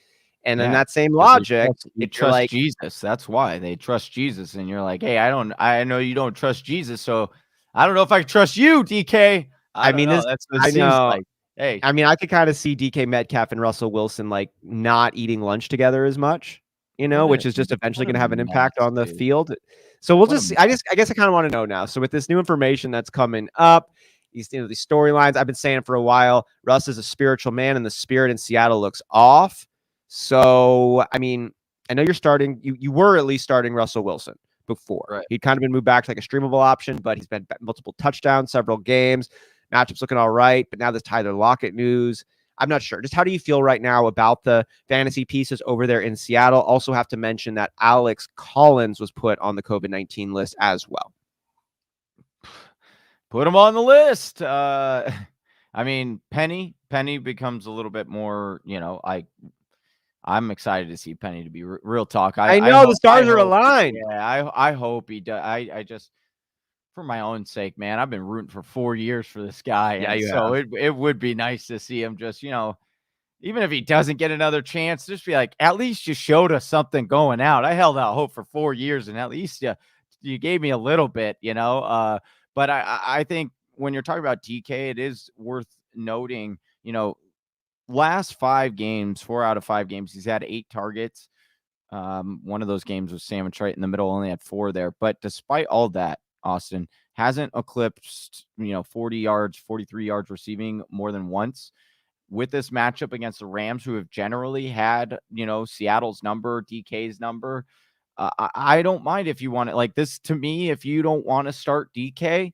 And then that same logic, you trust Jesus. That's why they trust Jesus. And you're like, hey, I know you don't trust Jesus. So I don't know if I can trust you, DK. I know. That's what it seems like. Hey, I mean, I could kind of see DK Metcalf and Russell Wilson like not eating lunch together as much. Which is just eventually going to have an impact on the field. So we'll just see. I guess I kind of want to know now. So with this new information that's coming up, these storylines, I've been saying for a while, Russ is a spiritual man and the spirit in Seattle looks off. So, I mean, I know you're starting, you were at least starting Russell Wilson before. Right. He'd kind of been moved back to like a streamable option, but he's been multiple touchdowns, several games, matchups looking all right. But now this Tyler Lockett news, I'm not sure. Just how do you feel right now about the fantasy pieces over there in Seattle? Also have to mention that Alex Collins was put on the COVID-19 list as well. Put him on the list. I mean, Penny becomes a little bit more, I'm excited to see Penny, to be real talk. I know the stars are aligned. Yeah, I hope he does. I just, for my own sake, man, I've been rooting for 4 years for this guy. Yeah, so it would be nice to see him just, even if he doesn't get another chance, just be like, at least you showed us something going out. I held out hope for 4 years, and at least you gave me a little bit, But I think when you're talking about DK, it is worth noting, last 5 games, 4 out of 5 games, he's had 8 targets. One of those games was sandwiched right in the middle, only had 4 there. But despite all that, Austin hasn't eclipsed, 40 yards, 43 yards receiving more than once. With this matchup against the Rams, who have generally had, Seattle's number, DK's number, I don't mind if you want it like this. To me, if you don't want to start DK,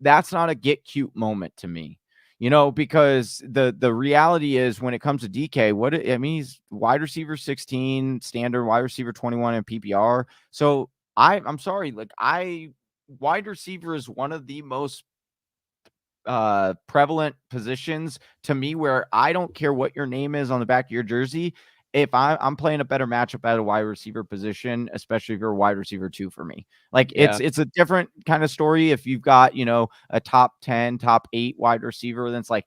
that's not a get cute moment to me, because the reality is when it comes to DK, he's wide receiver 16, standard wide receiver 21 in PPR. So I'm sorry, wide receiver is one of the most prevalent positions to me where I don't care what your name is on the back of your jersey. If I'm playing a better matchup at a wide receiver position, especially if you're a wide receiver 2 for me, like it's a different kind of story. If you've got, a top 10, top 8 wide receiver, then it's like,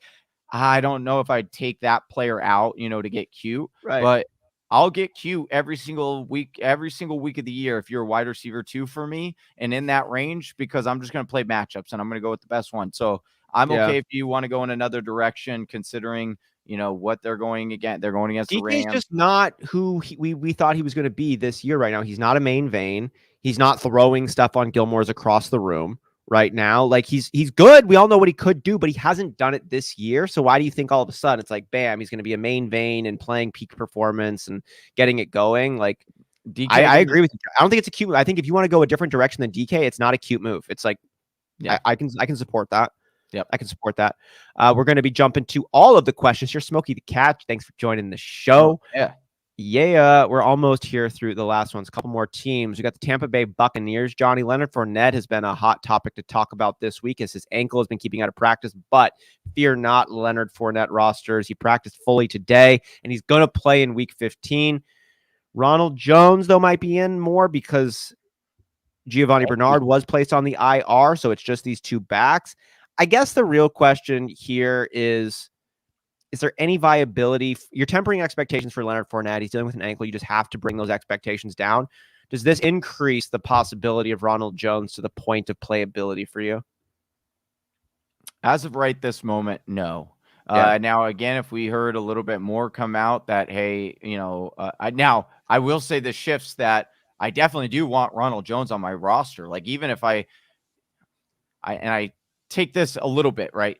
I don't know if I'd take that player out, to get cute, Right. but I'll get cute every single week of the year if you're a wide receiver 2 for me and in that range, because I'm just going to play matchups and I'm going to go with the best one. So I'm okay if you want to go in another direction, considering, what they're going against. They're going against the DK's Rams. just not who we thought he was going to be this year right now. He's not a main vein. He's not throwing stuff on Gilmore's across the room right now. Like he's good. We all know what he could do, but he hasn't done it this year. So why do you think all of a sudden it's like, bam, he's going to be a main vein and playing peak performance and getting it going? Like DK, I agree with you. I don't think it's a cute move. I think if you want to go a different direction than DK, it's not a cute move. It's like, I can support that. Yep, I can support that. We're going to be jumping to all of the questions. You're Smokey the Cat. Thanks for joining the show. We're almost here through the last ones. A couple more teams. We got the Tampa Bay Buccaneers. Johnny, Leonard Fournette has been a hot topic to talk about this week as his ankle has been keeping out of practice. But fear not, Leonard Fournette rosters. He practiced fully today, and he's going to play in Week 15. Ronald Jones, though, might be in more because Giovanni Bernard was placed on the IR, so it's just these two backs. I guess the real question here is there any viability? You're tempering expectations for Leonard Fournette. He's dealing with an ankle. You just have to bring those expectations down. Does this increase the possibility of Ronald Jones to the point of playability for you? As of right this moment, no. Now, again, if we heard a little bit more come out that, hey, now I will say the shifts that I definitely do want Ronald Jones on my roster. Like, even if I take this a little bit, right?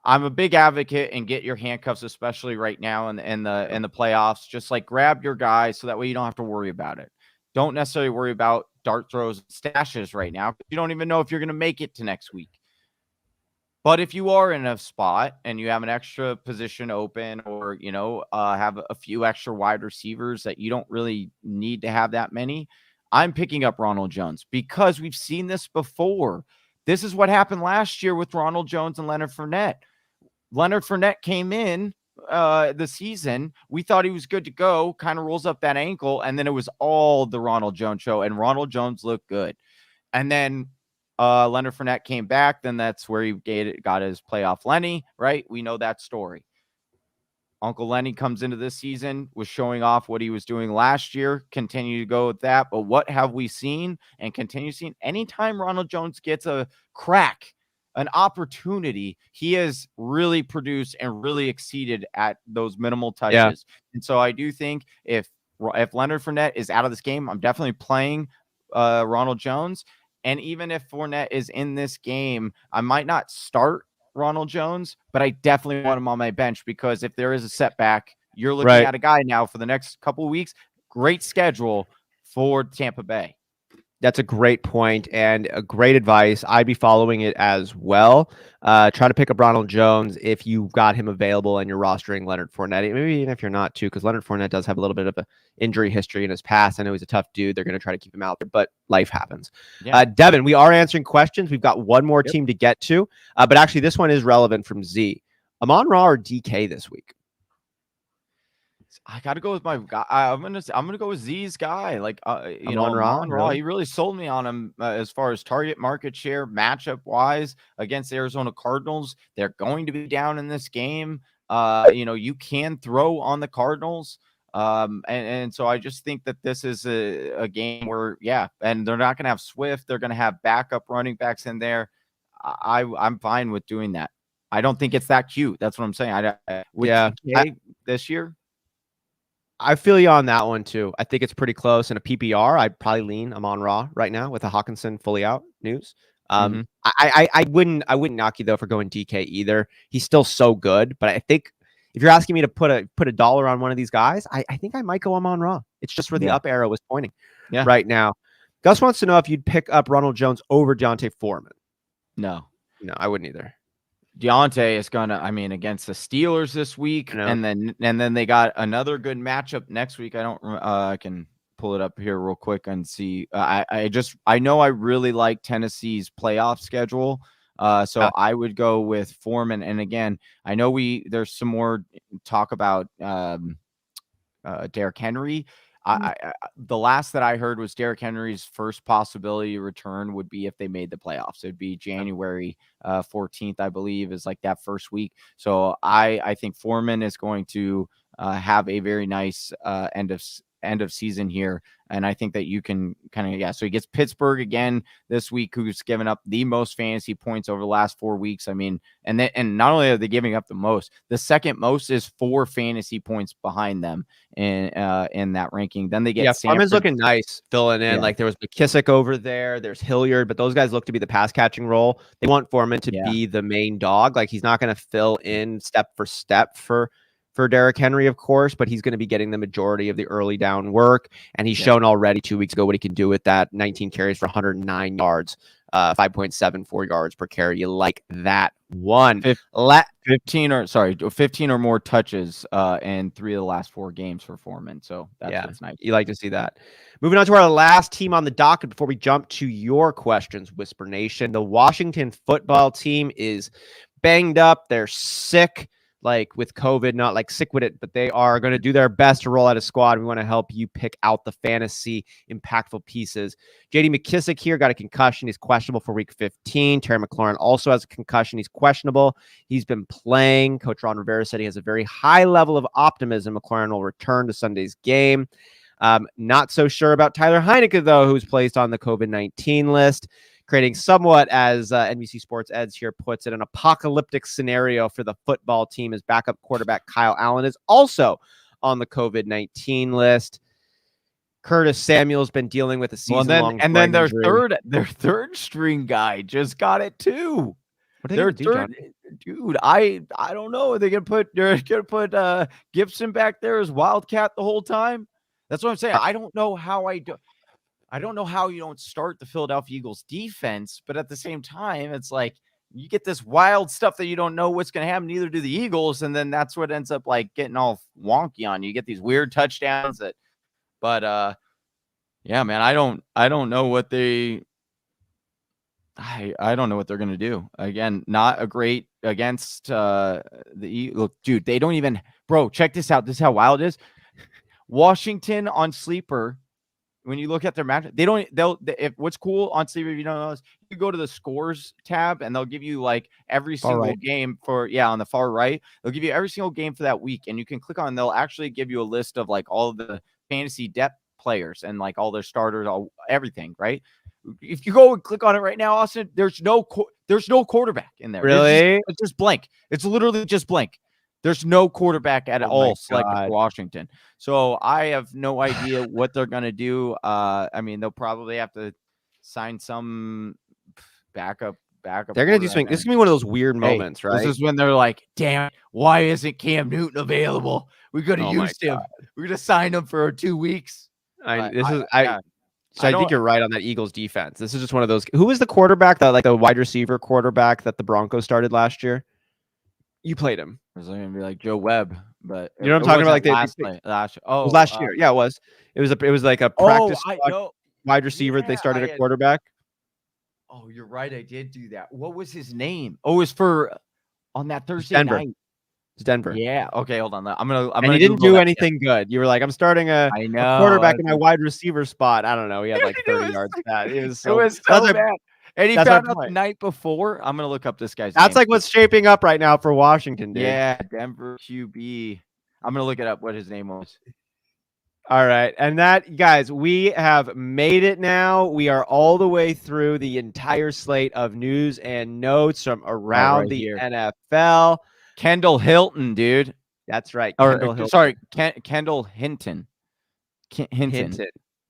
I'm a big advocate and get your handcuffs, especially right now in the playoffs. Just like grab your guys so that way you don't have to worry about it. Don't necessarily worry about dart throws, stashes right now. You don't even know if you're going to make it to next week. But if you are in a spot and you have an extra position open, or, have a few extra wide receivers that you don't really need to have that many, I'm picking up Ronald Jones because we've seen this before. This is what happened last year with Ronald Jones and Leonard Fournette. Leonard Fournette came in the season. We thought he was good to go, kind of rolls up that ankle, and then it was all the Ronald Jones show, and Ronald Jones looked good. And then Leonard Fournette came back. Then that's where he got his playoff Lenny, right? We know that story. Uncle Lenny comes into this season, was showing off what he was doing last year, continue to go with that. But what have we seen and continue seeing? Anytime Ronald Jones gets a crack, an opportunity, he has really produced and really exceeded at those minimal touches. Yeah. And so I do think if Leonard Fournette is out of this game, I'm definitely playing Ronald Jones. And even if Fournette is in this game, I might not start Ronald Jones, but I definitely want him on my bench, because if there is a setback, you're looking at a guy now for the next couple of weeks. Great schedule for Tampa Bay. That's a great point and a great advice. I'd be following it as well. Try to pick up Ronald Jones if you got him available and you're rostering Leonard Fournette. Maybe even if you're not too, because Leonard Fournette does have a little bit of an injury history in his past. I know he's a tough dude. They're going to try to keep him out there, but life happens. Yeah. Devin, we are answering questions. We've got one more team to get to, but actually this one is relevant from Z. Amon-Ra or DK this week? I got to go with my guy. I'm gonna go with Z's guy. Like, Amon-Ra, really? He really sold me on him as far as target market share, matchup wise against the Arizona Cardinals. They're going to be down in this game. You can throw on the Cardinals. And so I just think that this is a game where, and they're not going to have Swift. They're going to have backup running backs in there. I'm fine with doing that. I don't think it's that cute. That's what I'm saying. This year. I feel you on that one too. I think it's pretty close. In a PPR, I'd probably lean Amon-Ra right now with the Hawkinson fully out news. I wouldn't knock you though for going DK either. He's still so good, but I think if you're asking me to put a dollar on one of these guys, I think I might go Amon-Ra. It's just where the up arrow is pointing right now. Gus wants to know if you'd pick up Ronald Jones over D'Onta Foreman. No, I wouldn't either. Deontay is against the Steelers this week, and then they got another good matchup next week. I can pull it up here real quick and see. I know I really like Tennessee's playoff schedule. So I would go with Foreman. And again, I know there's some more talk about Derrick Henry. The last that I heard was Derrick Henry's first possibility return would be if they made the playoffs. It'd be January 14th, I believe, is like that first week. So I think Foreman is going to have a very nice end of season here. And I think that you can so he gets Pittsburgh again this week, who's given up the most fantasy points over the last 4 weeks. I mean, and not only are they giving up the most, the second most is 4 fantasy points behind them in that ranking. Then they get Foreman's looking nice filling in. Like there was McKissick over there, there's Hilliard, but those guys look to be the pass catching role. They want Foreman to be the main dog. Like he's not going to fill in step for step for Derrick Henry, of course, but he's going to be getting the majority of the early down work. And he's shown already 2 weeks ago what he can do with that. 19 carries for 109 yards, 5.74 yards per carry. You like that one. 15 or more touches in 3 of the last 4 games for Foreman. So that's nice. You like to see that. Moving on to our last team on the docket before we jump to your questions, Whisper Nation. The Washington football team is banged up. They're sick. Like with COVID, not like sick with it, but they are going to do their best to roll out a squad. We want to help you pick out the fantasy impactful pieces. JD McKissick here got a concussion. He's questionable for week 15. Terry McLaurin also has a concussion. He's questionable. He's been playing. Coach Ron Rivera said he has a very high level of optimism McLaurin will return to Sunday's game. Not so sure about Tyler Heineke, though, who's placed on the COVID-19 list, creating somewhat, as NBC Sports Eds here puts it, an apocalyptic scenario for the football team as backup quarterback Kyle Allen is also on the COVID-19 list. Curtis Samuel's been dealing with a season-long and then their injury. third string guy just got it too. What are they gonna do, dude? I don't know. Are they gonna put Gibson back there as Wildcat the whole time? That's what I'm saying. I don't know how you don't start the Philadelphia Eagles defense, but at the same time, it's like you get this wild stuff that you don't know what's going to happen. Neither do the Eagles. And then that's what ends up like getting all wonky on you. You get these weird touchdowns yeah, man, I don't know what I don't know what they're going to do. Again, not a great against look, dude, they don't even, bro, check this out. This is how wild it is. Washington on Sleeper. When you look at their match, if what's cool on Sleeper, if you don't know this, you go to the scores tab and they'll give you like every single game on the far right. They'll give you every single game for that week. And you can click on, they'll actually give you a list of like all of the fantasy depth players and like all their starters, everything, right? If you go and click on it right now, Austin, there's no quarterback in there. Really? It's just blank. It's literally just blank. There's no quarterback at all selected for Washington. So I have no idea what they're going to do. I mean, they'll probably have to sign some backup. They're going to do something. This is going to be one of those weird moments, right? This is when they're like, damn, why isn't Cam Newton available? We could have used him. We're going to sign him for 2 weeks. I think you're right on that Eagles defense. This is just one of those. Who was the quarterback, the wide receiver quarterback that the Broncos started last year? You played him. It was going to be like Joe Webb, but you know what I'm talking about? Like last year. Yeah, it was. It was like a practice wide receiver that they started at quarterback. Oh, you're right. I did do that. What was his name? Oh, it was for on that Thursday night. It's Denver. Yeah. Okay, hold on. And he didn't do anything good. You were like, I'm starting a quarterback in my wide receiver spot. I don't know. He had like 30 yards. It was so bad. And he found out the night before. I'm going to look up this guy's name. That's like what's shaping up right now for Washington, dude. Yeah, Denver QB. I'm going to look it up what his name was. All right. And that, guys, we have made it now. We are all the way through the entire slate of news and notes from around the NFL. Kendall Hilton, dude. That's right. Kendall Hinton. Hinton.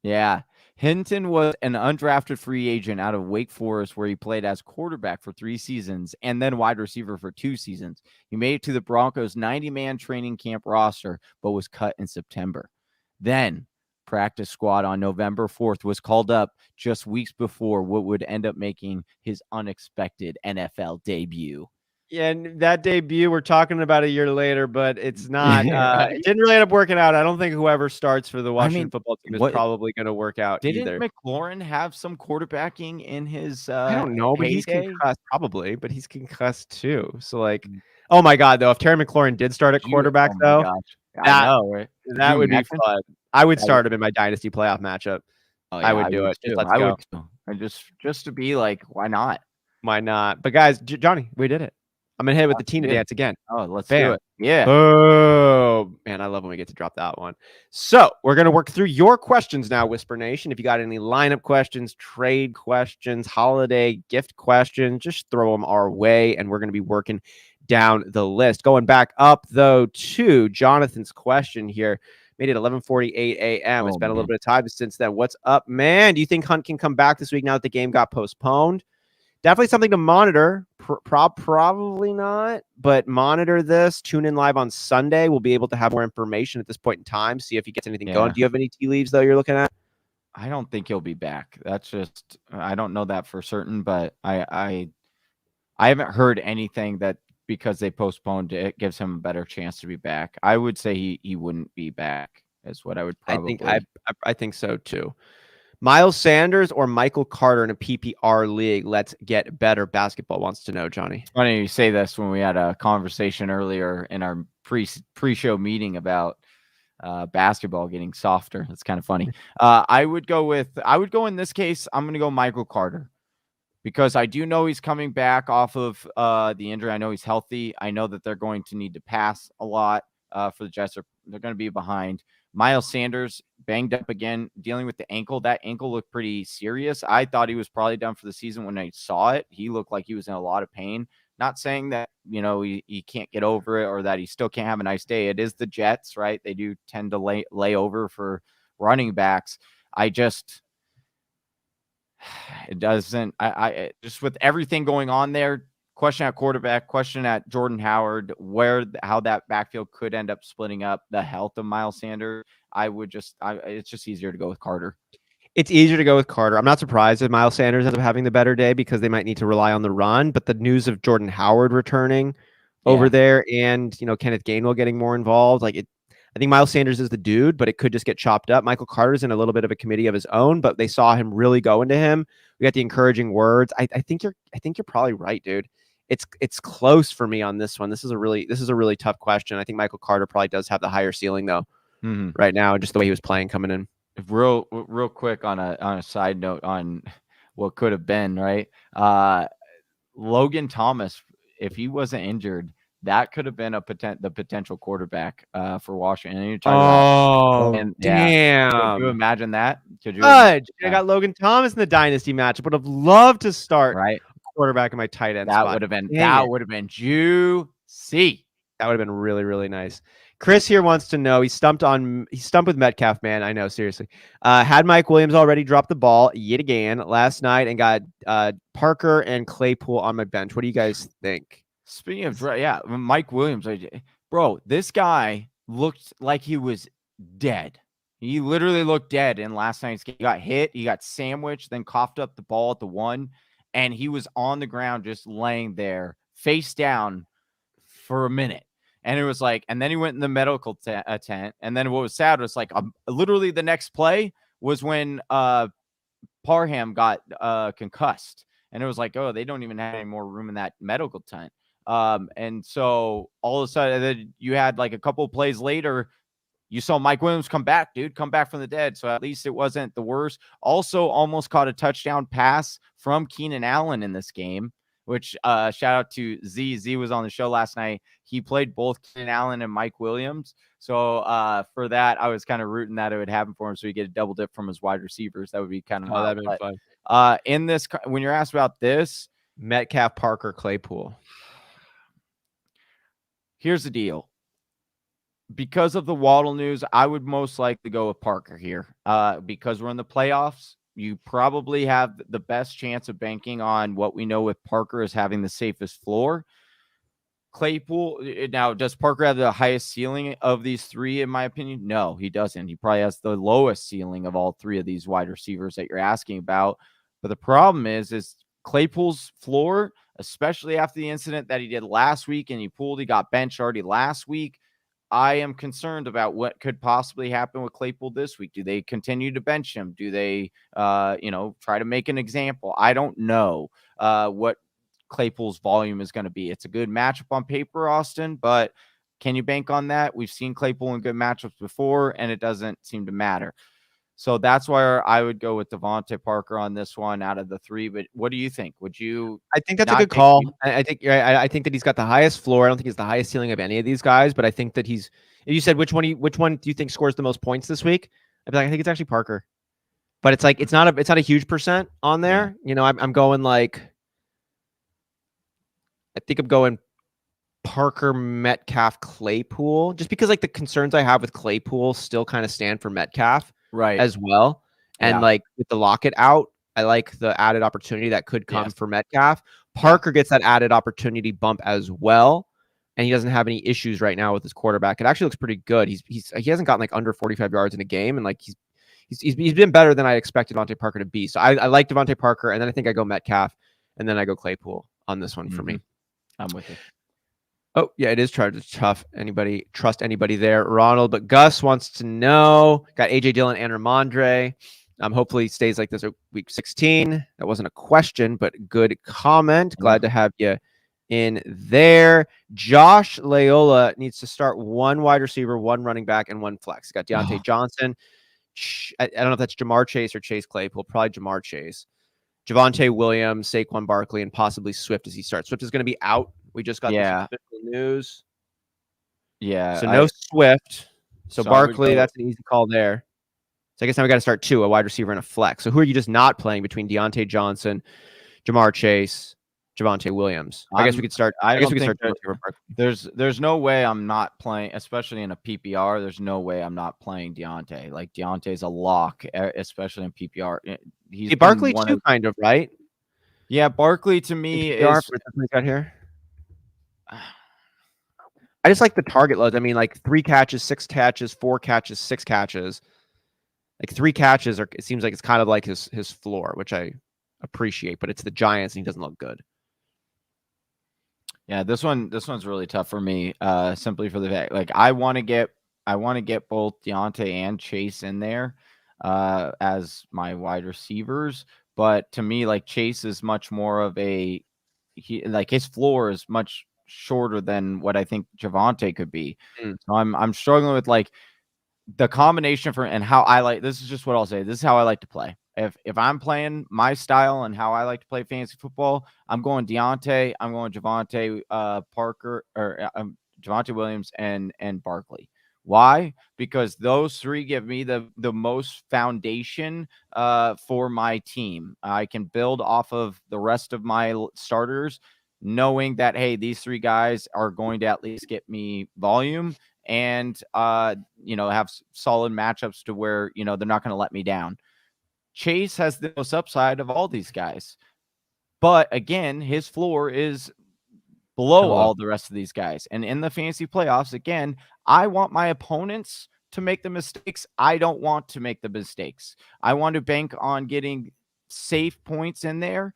Yeah. Hinton was an undrafted free agent out of Wake Forest, where he played as quarterback for 3 seasons and then wide receiver for 2 seasons. He made it to the Broncos' 90-man training camp roster, but was cut in September. Then practice squad on November 4th was called up just weeks before what would end up making his unexpected NFL debut. Yeah, and that debut we're talking about a year later, but it's not. It didn't really end up working out. I don't think whoever starts for the Washington football team is what probably going to work out didn't either. McLaurin have some quarterbacking in his I don't know, but he's heyday? concussed probably, but he's concussed too. So like, Mm, oh my god, though, if Terry McLaurin did start at Could you? quarterback Oh my though, gosh, I that know, right? Could that you would be imagine? fun. I would That would, start him in my dynasty playoff matchup. oh I yeah, would I do would it. Just too. let's I go. would too. And just to be like, why not? Why not? But guys, Johnny, we did it. I'm gonna hit it with the Tina Yeah. dance again. Oh, let's do Bam. it. Yeah. Oh man, I love when we get to drop that one. So we're gonna work through your questions now, Whisper Nation. If you got any lineup questions, trade questions, holiday gift questions, just throw them our way, and we're gonna be working down the list. Going back up though to Jonathan's question here. Made it 11:48 a.m. It's Oh been a little man. bit of time since then. What's up, man? Do you think Hunt can come back this week now that the game got postponed? Definitely something to monitor. Probably not, but monitor this. Tune in live on Sunday. We'll be able to have more information at this point in time. See if he gets anything going. Yeah. Do you have any tea leaves though you're looking at? I don't think he'll be back. That's just I don't know that for certain, but I haven't heard anything that because they postponed it gives him a better chance to be back. I would say he wouldn't be back is what I would probably. I think so too. Miles Sanders or Michael Carter in a PPR league. Let's get better. Basketball wants to know, Johnny. Funny you say this when we had a conversation earlier in our pre-show meeting about basketball getting softer. That's kind of funny. I would go in this case, I'm going to go Michael Carter because I do know he's coming back off of the injury. I know he's healthy. I know that they're going to need to pass a lot for the Jets. They're going to be behind. Miles Sanders banged up again, dealing with the ankle. That ankle looked pretty serious. I thought he was probably done for the season when I saw it. He looked like he was in a lot of pain. Not saying that, he can't get over it or that he still can't have a nice day. It is the Jets, right? They do tend to lay over for running backs. It doesn't, I just with everything going on there, question at quarterback, question at Jordan Howard, how that backfield could end up splitting up, the health of Miles Sanders. It's just easier to go with Carter. It's easier to go with Carter. I'm not surprised if Miles Sanders ends up having the better day because they might need to rely on the run. But the news of Jordan Howard returning over there and, Kenneth Gainwell getting more involved, I think Miles Sanders is the dude, but it could just get chopped up. Michael Carter's in a little bit of a committee of his own, but they saw him really go into him. We got the encouraging words. I think you're probably right, dude. It's close for me on this one. This is a really tough question. I think Michael Carter probably does have the higher ceiling though right now, just the way he was playing coming in. Real quick on a side note on what could have been, right? Logan Thomas, if he wasn't injured, that could have been the potential quarterback for Washington. And you're talking about, damn. Could you imagine that? I got Logan Thomas in the dynasty matchup. Would have loved to start right quarterback in my tight end that spot. would have been juicy. That would have been really, really nice. Chris here wants to know, he stumped with Metcalf, man. I know, seriously. Had Mike Williams already dropped the ball yet again last night and got Parker and Claypool on my bench. What do you guys think? Speaking of, Mike Williams, bro, this guy looked like he was dead. He literally looked dead in last night's game. He got hit, he got sandwiched, then coughed up the ball at the 1, and he was on the ground just laying there, face down for a minute. And it was like, and then he went in the medical tent. And then what was sad was like, literally the next play was when Parham got concussed. And it was like, oh, they don't even have any more room in that medical tent. And so all of a sudden you had like a couple of plays later, you saw Mike Williams come back from the dead. So at least it wasn't the worst. Also almost caught a touchdown pass from Keenan Allen in this game, which shout out to Z. Z was on the show last night. He played both Keenan Allen and Mike Williams. So for that, I was kind of rooting that it would happen for him so he get a double dip from his wide receivers. That would be kind of that'd be fun. In this, when you're asked about this, Metcalf, Parker, Claypool. Here's the deal. Because of the Waddle news, I would most likely go with Parker here. Because we're in the playoffs, you probably have the best chance of banking on what we know with Parker as having the safest floor. Claypool, now, does Parker have the highest ceiling of these three, in my opinion? No, he doesn't. He probably has the lowest ceiling of all three of these wide receivers that you're asking about. But the problem is Claypool's floor, especially after the incident that he did last week and he got benched already last week. I am concerned about what could possibly happen with Claypool this week. Do they continue to bench him? Do they, try to make an example? I don't know what Claypool's volume is going to be. It's a good matchup on paper, Austin, but can you bank on that? We've seen Claypool in good matchups before, and it doesn't seem to matter. So that's why I would go with Devontae Parker on this one out of the three. But what do you think? Would you? I think that's a good call. I think I think that he's got the highest floor. I don't think he's the highest ceiling of any of these guys, but I think that he's. If you said which one do you think scores the most points this week? I'd be like, I think it's actually Parker. But it's like it's not a huge percent on there. You know, I'm going like. I think I'm going Parker, Metcalf, Claypool, just because like the concerns I have with Claypool still kind of stand for Metcalf. Right. As well. And like with the Lockett out, I like the added opportunity that could come for Metcalf. Parker gets that added opportunity bump as well. And he doesn't have any issues right now with his quarterback. It actually looks pretty good. He hasn't gotten like under 45 yards in a game. And like he's been better than I expected Devontae Parker to be. So I like Devontae Parker. And then I think I go Metcalf. And then I go Claypool on this one for me. I'm with you. Oh, yeah, it is tough. Anybody trust anybody there? Ronald, but Gus wants to know. Got AJ Dillon and Ramondre. Hopefully he stays like this at week 16. That wasn't a question, but good comment. Glad to have you in there. Josh Layola needs to start one wide receiver, one running back, and one flex. Got Deontay Johnson. I don't know if that's Jamar Chase or Chase Claypool. Probably Jamar Chase. Javonte Williams, Saquon Barkley, and possibly Swift as he starts. Swift is going to be out. We just got this official news. Yeah. So no Swift. So Barkley, that's an easy call there. So I guess now we got to start two, a wide receiver and a flex. So who are you just not playing between Deontay Johnson, Jamar Chase, Javonte Williams? I guess we could start. There's no way I'm not playing, especially in a PPR. There's no way I'm not playing Deontay. Like Deontay's a lock, especially in PPR. He's Barkley too, kind of, right? Yeah, Barkley to me is got here. I just like the target loads. I mean, like 3 catches, 6 catches, 4 catches, 6 catches. Like 3 catches it seems like it's kind of like his floor, which I appreciate, but it's the Giants and he doesn't look good. Yeah, this one's really tough for me. Simply for the fact, like I want to get both Deontay and Chase in there as my wide receivers, but to me, like Chase is much more of his floor is much shorter than what I think Javonte could be. So I'm struggling with like the combination and how I like. This is just what I'll say. This is how I like to play. If I'm playing my style and how I like to play fantasy football, I'm going Deontay, I'm going Javonte Parker or Javonte Williams and Barkley. Why? Because those three give me the most foundation for my team. I can build off of the rest of my starters, knowing that, hey, these 3 guys are going to at least get me volume and, have solid matchups to where, they're not going to let me down. Chase has the most upside of all these guys. But again, his floor is below all the rest of these guys. And in the fantasy playoffs, again, I want my opponents to make the mistakes. I don't want to make the mistakes. I want to bank on getting safe points in there.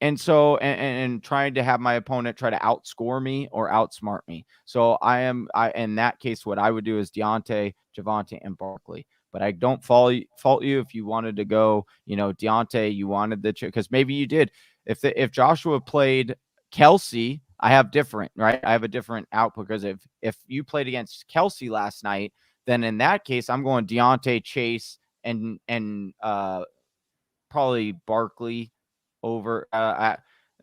And so, and trying to have my opponent try to outscore me or outsmart me. So in that case, what I would do is Deontay, Javonte, and Barkley. But I don't fault you if you wanted to go, Deontay, you wanted because maybe you did. If Joshua played Kelce, I have different, right? I have a different output because if you played against Kelce last night, then in that case, I'm going Deontay, Chase, and probably Barkley over.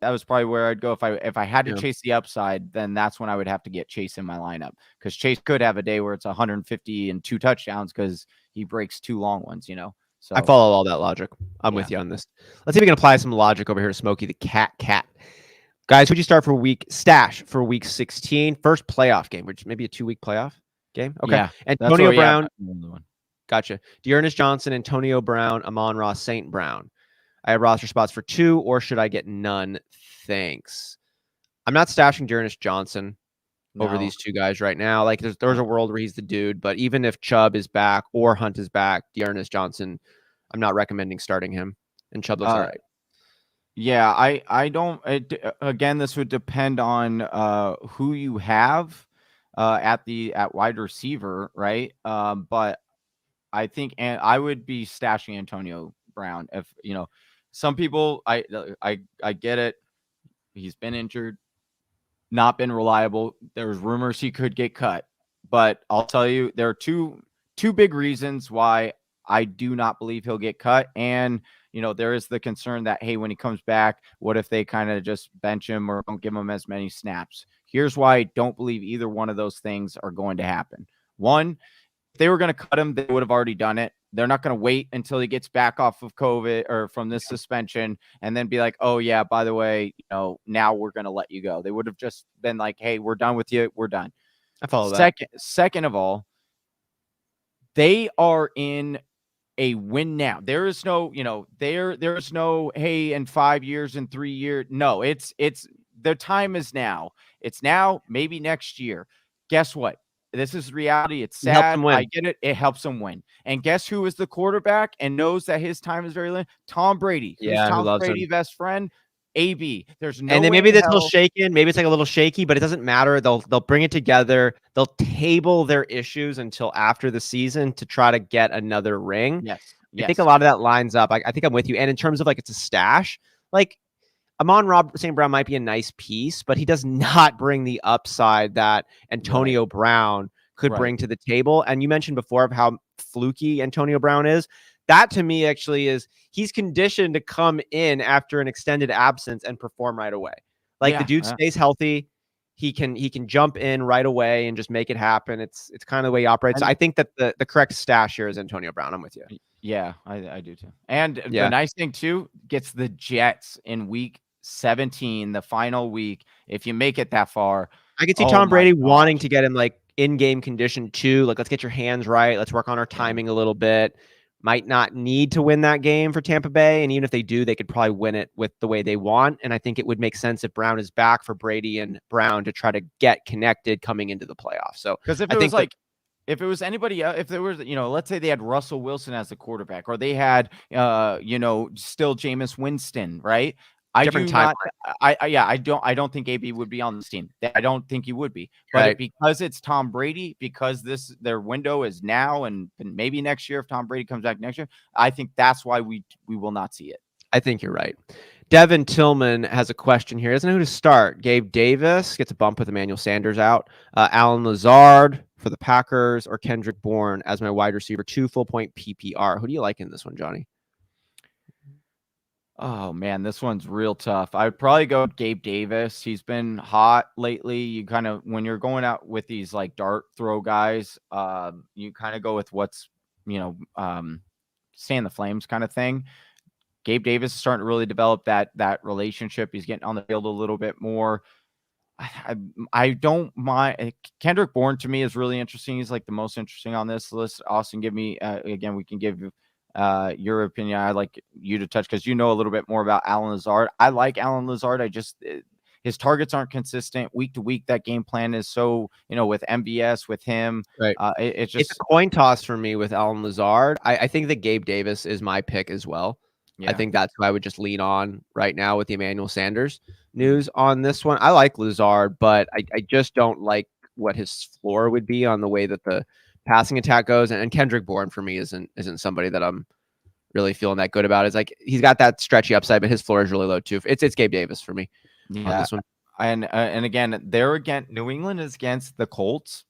That was probably where I'd go if I had to chase the upside. Then that's when I would have to get Chase in my lineup because Chase could have a day where it's 150 and 2 touchdowns because he breaks 2 long ones. So I follow all that logic. I'm with you on this. Let's see if we can apply some logic over here to Smokey the cat. Guys, who'd you start for week 16? First playoff game, which maybe a 2-week playoff game. Okay. Yeah, Antonio Brown. Gotcha. Dearness Johnson, Antonio Brown, Amon-Ra St. Brown. I have roster spots for 2, or should I get none? Thanks. I'm not stashing Dearness Johnson over these 2 guys right now. Like there's a world where he's the dude, but even if Chubb is back or Hunt is back, Dearness Johnson, I'm not recommending starting him. And Chubb looks all right. Yeah, I don't. Again, this would depend on who you have at wide receiver, right? But I think, and I would be stashing Antonio Brown if some people. I get it. He's been injured, not been reliable. There's rumors he could get cut, but I'll tell you, there are two big reasons why I do not believe he'll get cut. And there is the concern that, hey, when he comes back, what if they kind of just bench him or don't give him as many snaps? Here's why I don't believe either one of those things are going to happen. One, if they were going to cut him, they would have already done it. They're not going to wait until he gets back off of COVID or from this suspension and then be like, oh, yeah, by the way, now we're going to let you go. They would have just been like, hey, we're done with you. We're done. I follow that. Second of all, they are in a win now. There is no, there's no, hey, in 5 years, in 3 years. No, it's the time is now. It's now, maybe next year. Guess what? This is reality. It's It helps sad. them win. I get it. It helps them win. And guess who is the quarterback and knows that his time is very limited? Tom Brady. Yeah, Who's who Tom loves Brady's him. best friend? AB. There's no And then way maybe in it's a little hell. shaken, maybe it's like a little shaky, but it doesn't matter. They'll bring it together. They'll table their issues until after the season to try to get another ring. Yes. I think a lot of that lines up. I think I'm with you. And in terms of like it's a stash, like St. Brown might be a nice piece, but he does not bring the upside that Antonio Brown could bring to the table. And you mentioned before of how fluky Antonio Brown is. That to me actually is he's conditioned to come in after an extended absence and perform right away. Like the dude stays healthy. He can jump in right away and just make it happen. It's kind of the way he operates. So I think that the correct stash here is Antonio Brown. I'm with you. Yeah, I do too. And the nice thing too, gets the Jets in week 17, the final week. If you make it that far, I could see Tom Brady wanting to get him like in-game condition too. Like, let's get your hands right. Let's work on our timing a little bit. Might not need to win that game for Tampa Bay. And even if they do, they could probably win it with the way they want. And I think it would make sense if Brown is back for Brady and Brown to try to get connected coming into the playoffs. So because if it was anybody else, if there was, let's say they had Russell Wilson as the quarterback, or they had, still Jameis Winston, right? Different timeline. I don't think AB would be on this team. I don't think he would be. But because it's Tom Brady, because their window is now and maybe next year if Tom Brady comes back next year, I think that's why we will not see it. I think you're right. Devin Tillman has a question here. Doesn't know who to start. Gabe Davis gets a bump with Emmanuel Sanders out. Alan Lazard for the Packers or Kendrick Bourne as my wide receiver, 2 full-point PPR. Who do you like in this one, Johnny? Oh, man, this one's real tough. I would probably go with Gabe Davis. He's been hot lately. You kind of, when you're going out with these like dart throw guys, you kind of go with what's, stay in the flames kind of thing. Gabe Davis is starting to really develop that relationship. He's getting on the field a little bit more. I don't mind. Kendrick Bourne to me is really interesting. He's like the most interesting on this list. Austin, give me again. We can give your opinion. I'd like you to touch because you know a little bit more about Alan Lazard. I like Alan Lazard. His targets aren't consistent week to week. That game plan is so with MBS with him. Right. It's just a coin toss for me with Alan Lazard. I think that Gabe Davis is my pick as well. Yeah. I think that's who I would just lean on right now with the Emmanuel Sanders news on this one. I like Lazard, but I just don't like what his floor would be on the way that the passing attack goes. And Kendrick Bourne for me isn't somebody that I'm really feeling that good about. It's like he's got that stretchy upside, but his floor is really low too. It's Gabe Davis for me on this one. And again, New England is against the Colts,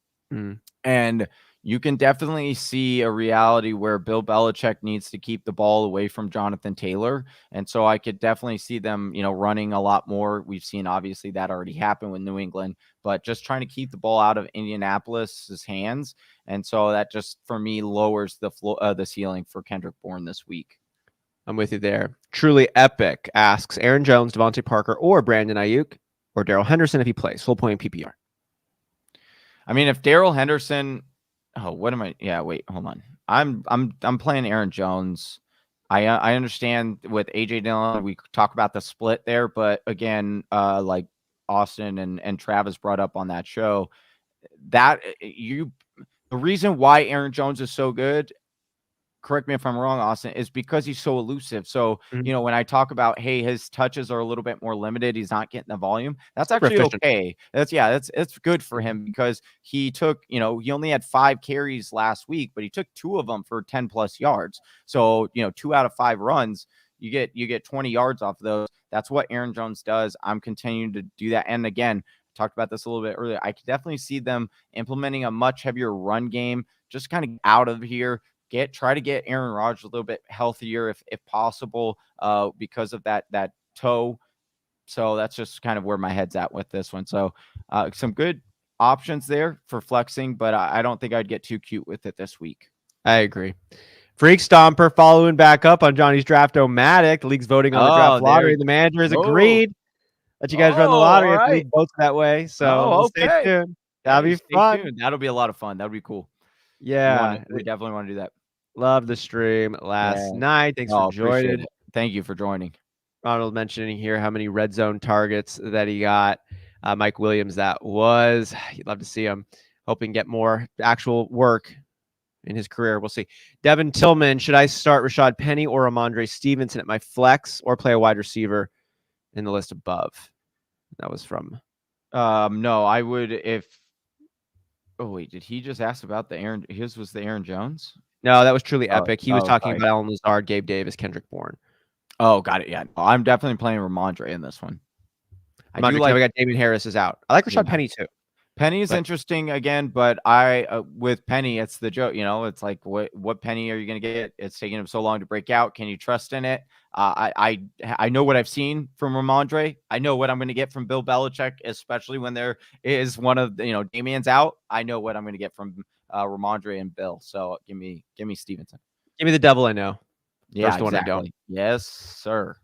and you can definitely see a reality where Bill Belichick needs to keep the ball away from Jonathan Taylor. And so I could definitely see them, running a lot more. We've seen obviously that already happen with New England, but just trying to keep the ball out of Indianapolis's hands. And so that just, for me, lowers the ceiling for Kendrick Bourne this week. I'm with you there. Truly Epic asks Aaron Jones, Devontae Parker, or Brandon Ayuk, or Darrell Henderson if he plays full point PPR. I mean, if Darrell Henderson, what am I? Yeah, wait, hold on. I'm playing Aaron Jones. I understand with AJ Dillon, we talk about the split there, but again, like Austin and Travis brought up on that show, the reason why Aaron Jones is so good, correct me if I'm wrong, Austin, is because he's so elusive. So, Mhm. when I talk about, hey, his touches are a little bit more limited, he's not getting the volume. That's Super actually efficient. okay. It's good for him because he took, he only had 5 carries last week, but he took 2 of them for 10 plus yards. So, 2 out of 5 runs, you get 20 yards off of those. That's what Aaron Jones does. I'm continuing to do that. And again, talked about this a little bit earlier. I could definitely see them implementing a much heavier run game, just kind of out of here. Try to get Aaron Rodgers a little bit healthier if possible, because of that toe. So that's just kind of where my head's at with this one. So some good options there for flexing, but I don't think I'd get too cute with it this week. I agree. Freak Stomper following back up on Johnny's Draft-O-Matic. The league's voting on the draft lottery. The manager has agreed. Let you guys run the lottery if the league votes that way. So we'll stay tuned. That'll be fun. Tuned. That'll be a lot of fun. That'll be cool. Yeah. We definitely want to do that. Love the stream last night. Thanks for joining. Thank you for joining. Ronald mentioning here how many red zone targets that he got. Mike Williams, that was. You'd love to see him. Hoping to get more actual work in his career. We'll see. Devin Tillman, should I start Rashad Penny or Ramondre Stevenson at my flex or play a wide receiver in the list above? That was from. No, I would if. Oh wait, did he just ask about the Aaron? His was the Aaron Jones. No, that was truly epic. He was talking about Allen Lazard, Gabe Davis, Kendrick Bourne. Oh, got it. Yeah, I'm definitely playing Ramondre in this one. I got Damien Harris is out. I like Rashad Penny too. Penny is interesting again, but with Penny, it's the joke. It's like what Penny are you going to get? It's taking him so long to break out. Can you trust in it? I know what I've seen from Ramondre. I know what I'm going to get from Bill Belichick, especially when there is one of Damien's out. I know what I'm going to get from Ramondre and Bill. So give me Stevenson. Give me the devil I know. Yeah, First one I don't. Yes, sir.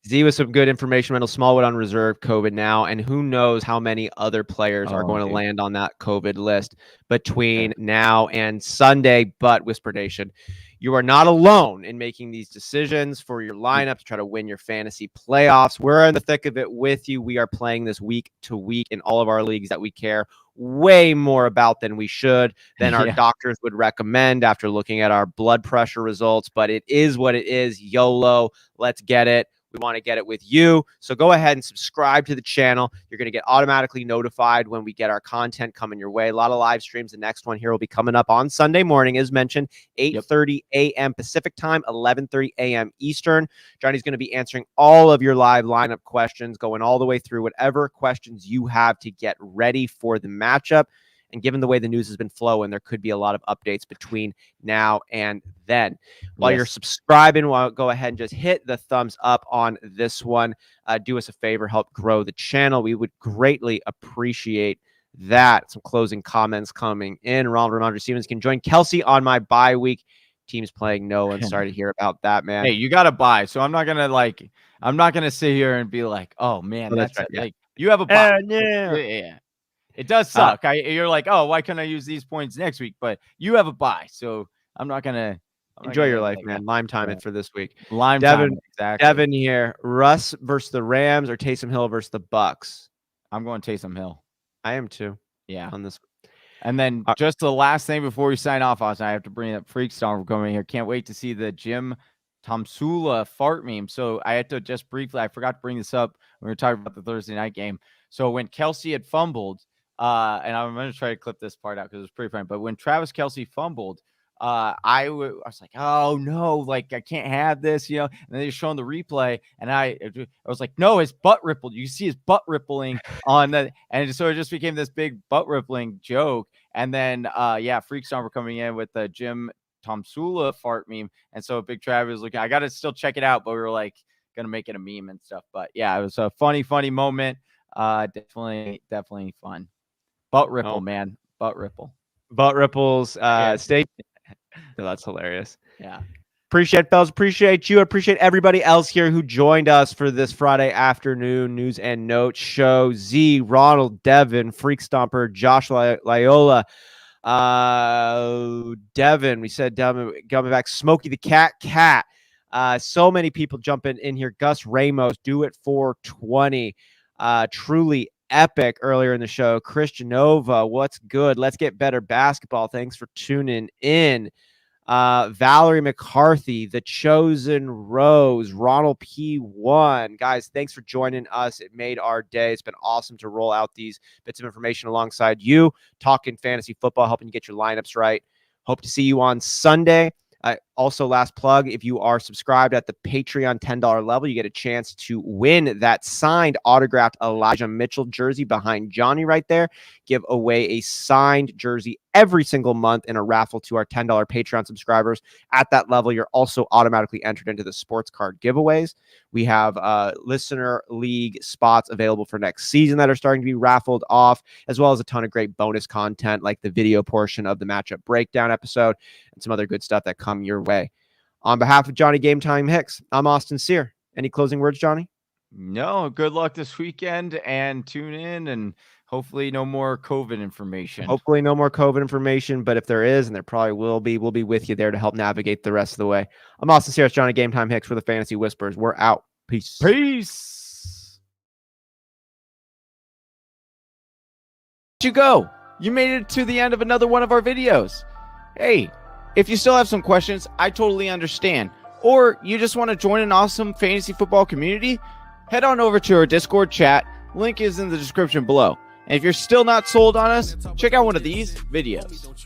Z with some good information. Randall Smallwood on reserve COVID now, and who knows how many other players are going to land on that COVID list between now and Sunday. But Whisper Nation, you are not alone in making these decisions for your lineup to try to win your fantasy playoffs. We're in the thick of it with you. We are playing this week to week in all of our leagues that we care way more about than we should, than our doctors would recommend after looking at our blood pressure results. But it is what it is. YOLO. Let's get it. We want to get it with you. So go ahead and subscribe to the channel. You're going to get automatically notified when we get our content coming your way. A lot of live streams. The next one here will be coming up on Sunday morning, as mentioned, 8:30 a.m. Pacific time, 11:30 a.m. Eastern. Johnny's going to be answering all of your live lineup questions, going all the way through whatever questions you have to get ready for the matchup. And given the way the news has been flowing, there could be a lot of updates between now and then. While you're subscribing, go ahead and just hit the thumbs up on this one. Do us a favor, help grow the channel. We would greatly appreciate that. Some closing comments coming in. Ramondre Stevens can join Kelce on my bye week. Team's playing no one. Sorry to hear about that, man. Hey, you got to buy. So I'm not gonna sit here and be like, oh man, that's right. Like you have a buy. Yeah. It does suck. You're like, oh, why can't I use these points next week? But you have a bye, so I'm not gonna enjoy your life, man. Lime time it for this week. Time, exactly. Devin here. Russ versus the Rams or Taysom Hill versus the Bucks? I'm going Taysom Hill. I am too. Yeah. On this. And then just the last thing before we sign off, Austin, I have to bring up Freak Stomper coming here. Can't wait to see the Jim Tomsula fart meme. So I had to just briefly, I forgot to bring this up when we were talking about the Thursday night game. So when Kelce had fumbled, and I'm going to try to clip this part out because it was pretty funny. But when Travis Kelce fumbled, I was like, oh no, like I can't have this, And then they're showing the replay, and I was like, no, his butt rippled. You see his butt rippling on the, and so it just became this big butt rippling joke. And then, Freak Stomper coming in with the Jim Tomsula fart meme, and so Big Travis was looking. I got to still check it out, but we were like gonna make it a meme and stuff. But yeah, it was a funny moment. Definitely fun. Butt ripple, man. Butt ripple. Butt ripples. Stay. Oh, that's hilarious. Yeah. Appreciate fellas. Appreciate you. Appreciate everybody else here who joined us for this Friday afternoon news and notes show. Z, Ronald, Devin, Freak Stomper, Josh Loyola, Devin. We said Devin coming back. Smokey the Cat. So many people jumping in here. Gus Ramos, do it for 20. Truly epic earlier in the show. Christian Nova, what's good? Let's get better basketball. Thanks for tuning in. Valerie McCarthy, The Chosen Rose, Ronald P1. Guys, thanks for joining us. It made our day. It's been awesome to roll out these bits of information alongside you, talking fantasy football, helping you get your lineups right. Hope to see you on Sunday. Also, last plug, if you are subscribed at the Patreon $10 level, you get a chance to win that signed autographed Elijah Mitchell jersey behind Johnny right there. Give away a signed jersey every single month in a raffle to our $10 Patreon subscribers. At that level, you're also automatically entered into the sports card giveaways. We have listener league spots available for next season that are starting to be raffled off, as well as a ton of great bonus content like the video portion of the matchup breakdown episode and some other good stuff that come your way. On behalf of Johnny Game Time Hicks, I'm Austin Sear. Any closing words, Johnny? No, good luck this weekend and tune in, and hopefully no more COVID information. Hopefully no more COVID information, but if there is, and there probably will be, we'll be with you there to help navigate the rest of the way. I'm Austin Sear, Johnny Game Time Hicks for the Fantasy Whispers. We're out. Peace. Peace. You go. You made it to the end of another one of our videos. Hey, if you still have some questions, I totally understand. Or you just want to join an awesome fantasy football community, head on over to our Discord chat. Link is in the description below. And if you're still not sold on us, check out one of these videos.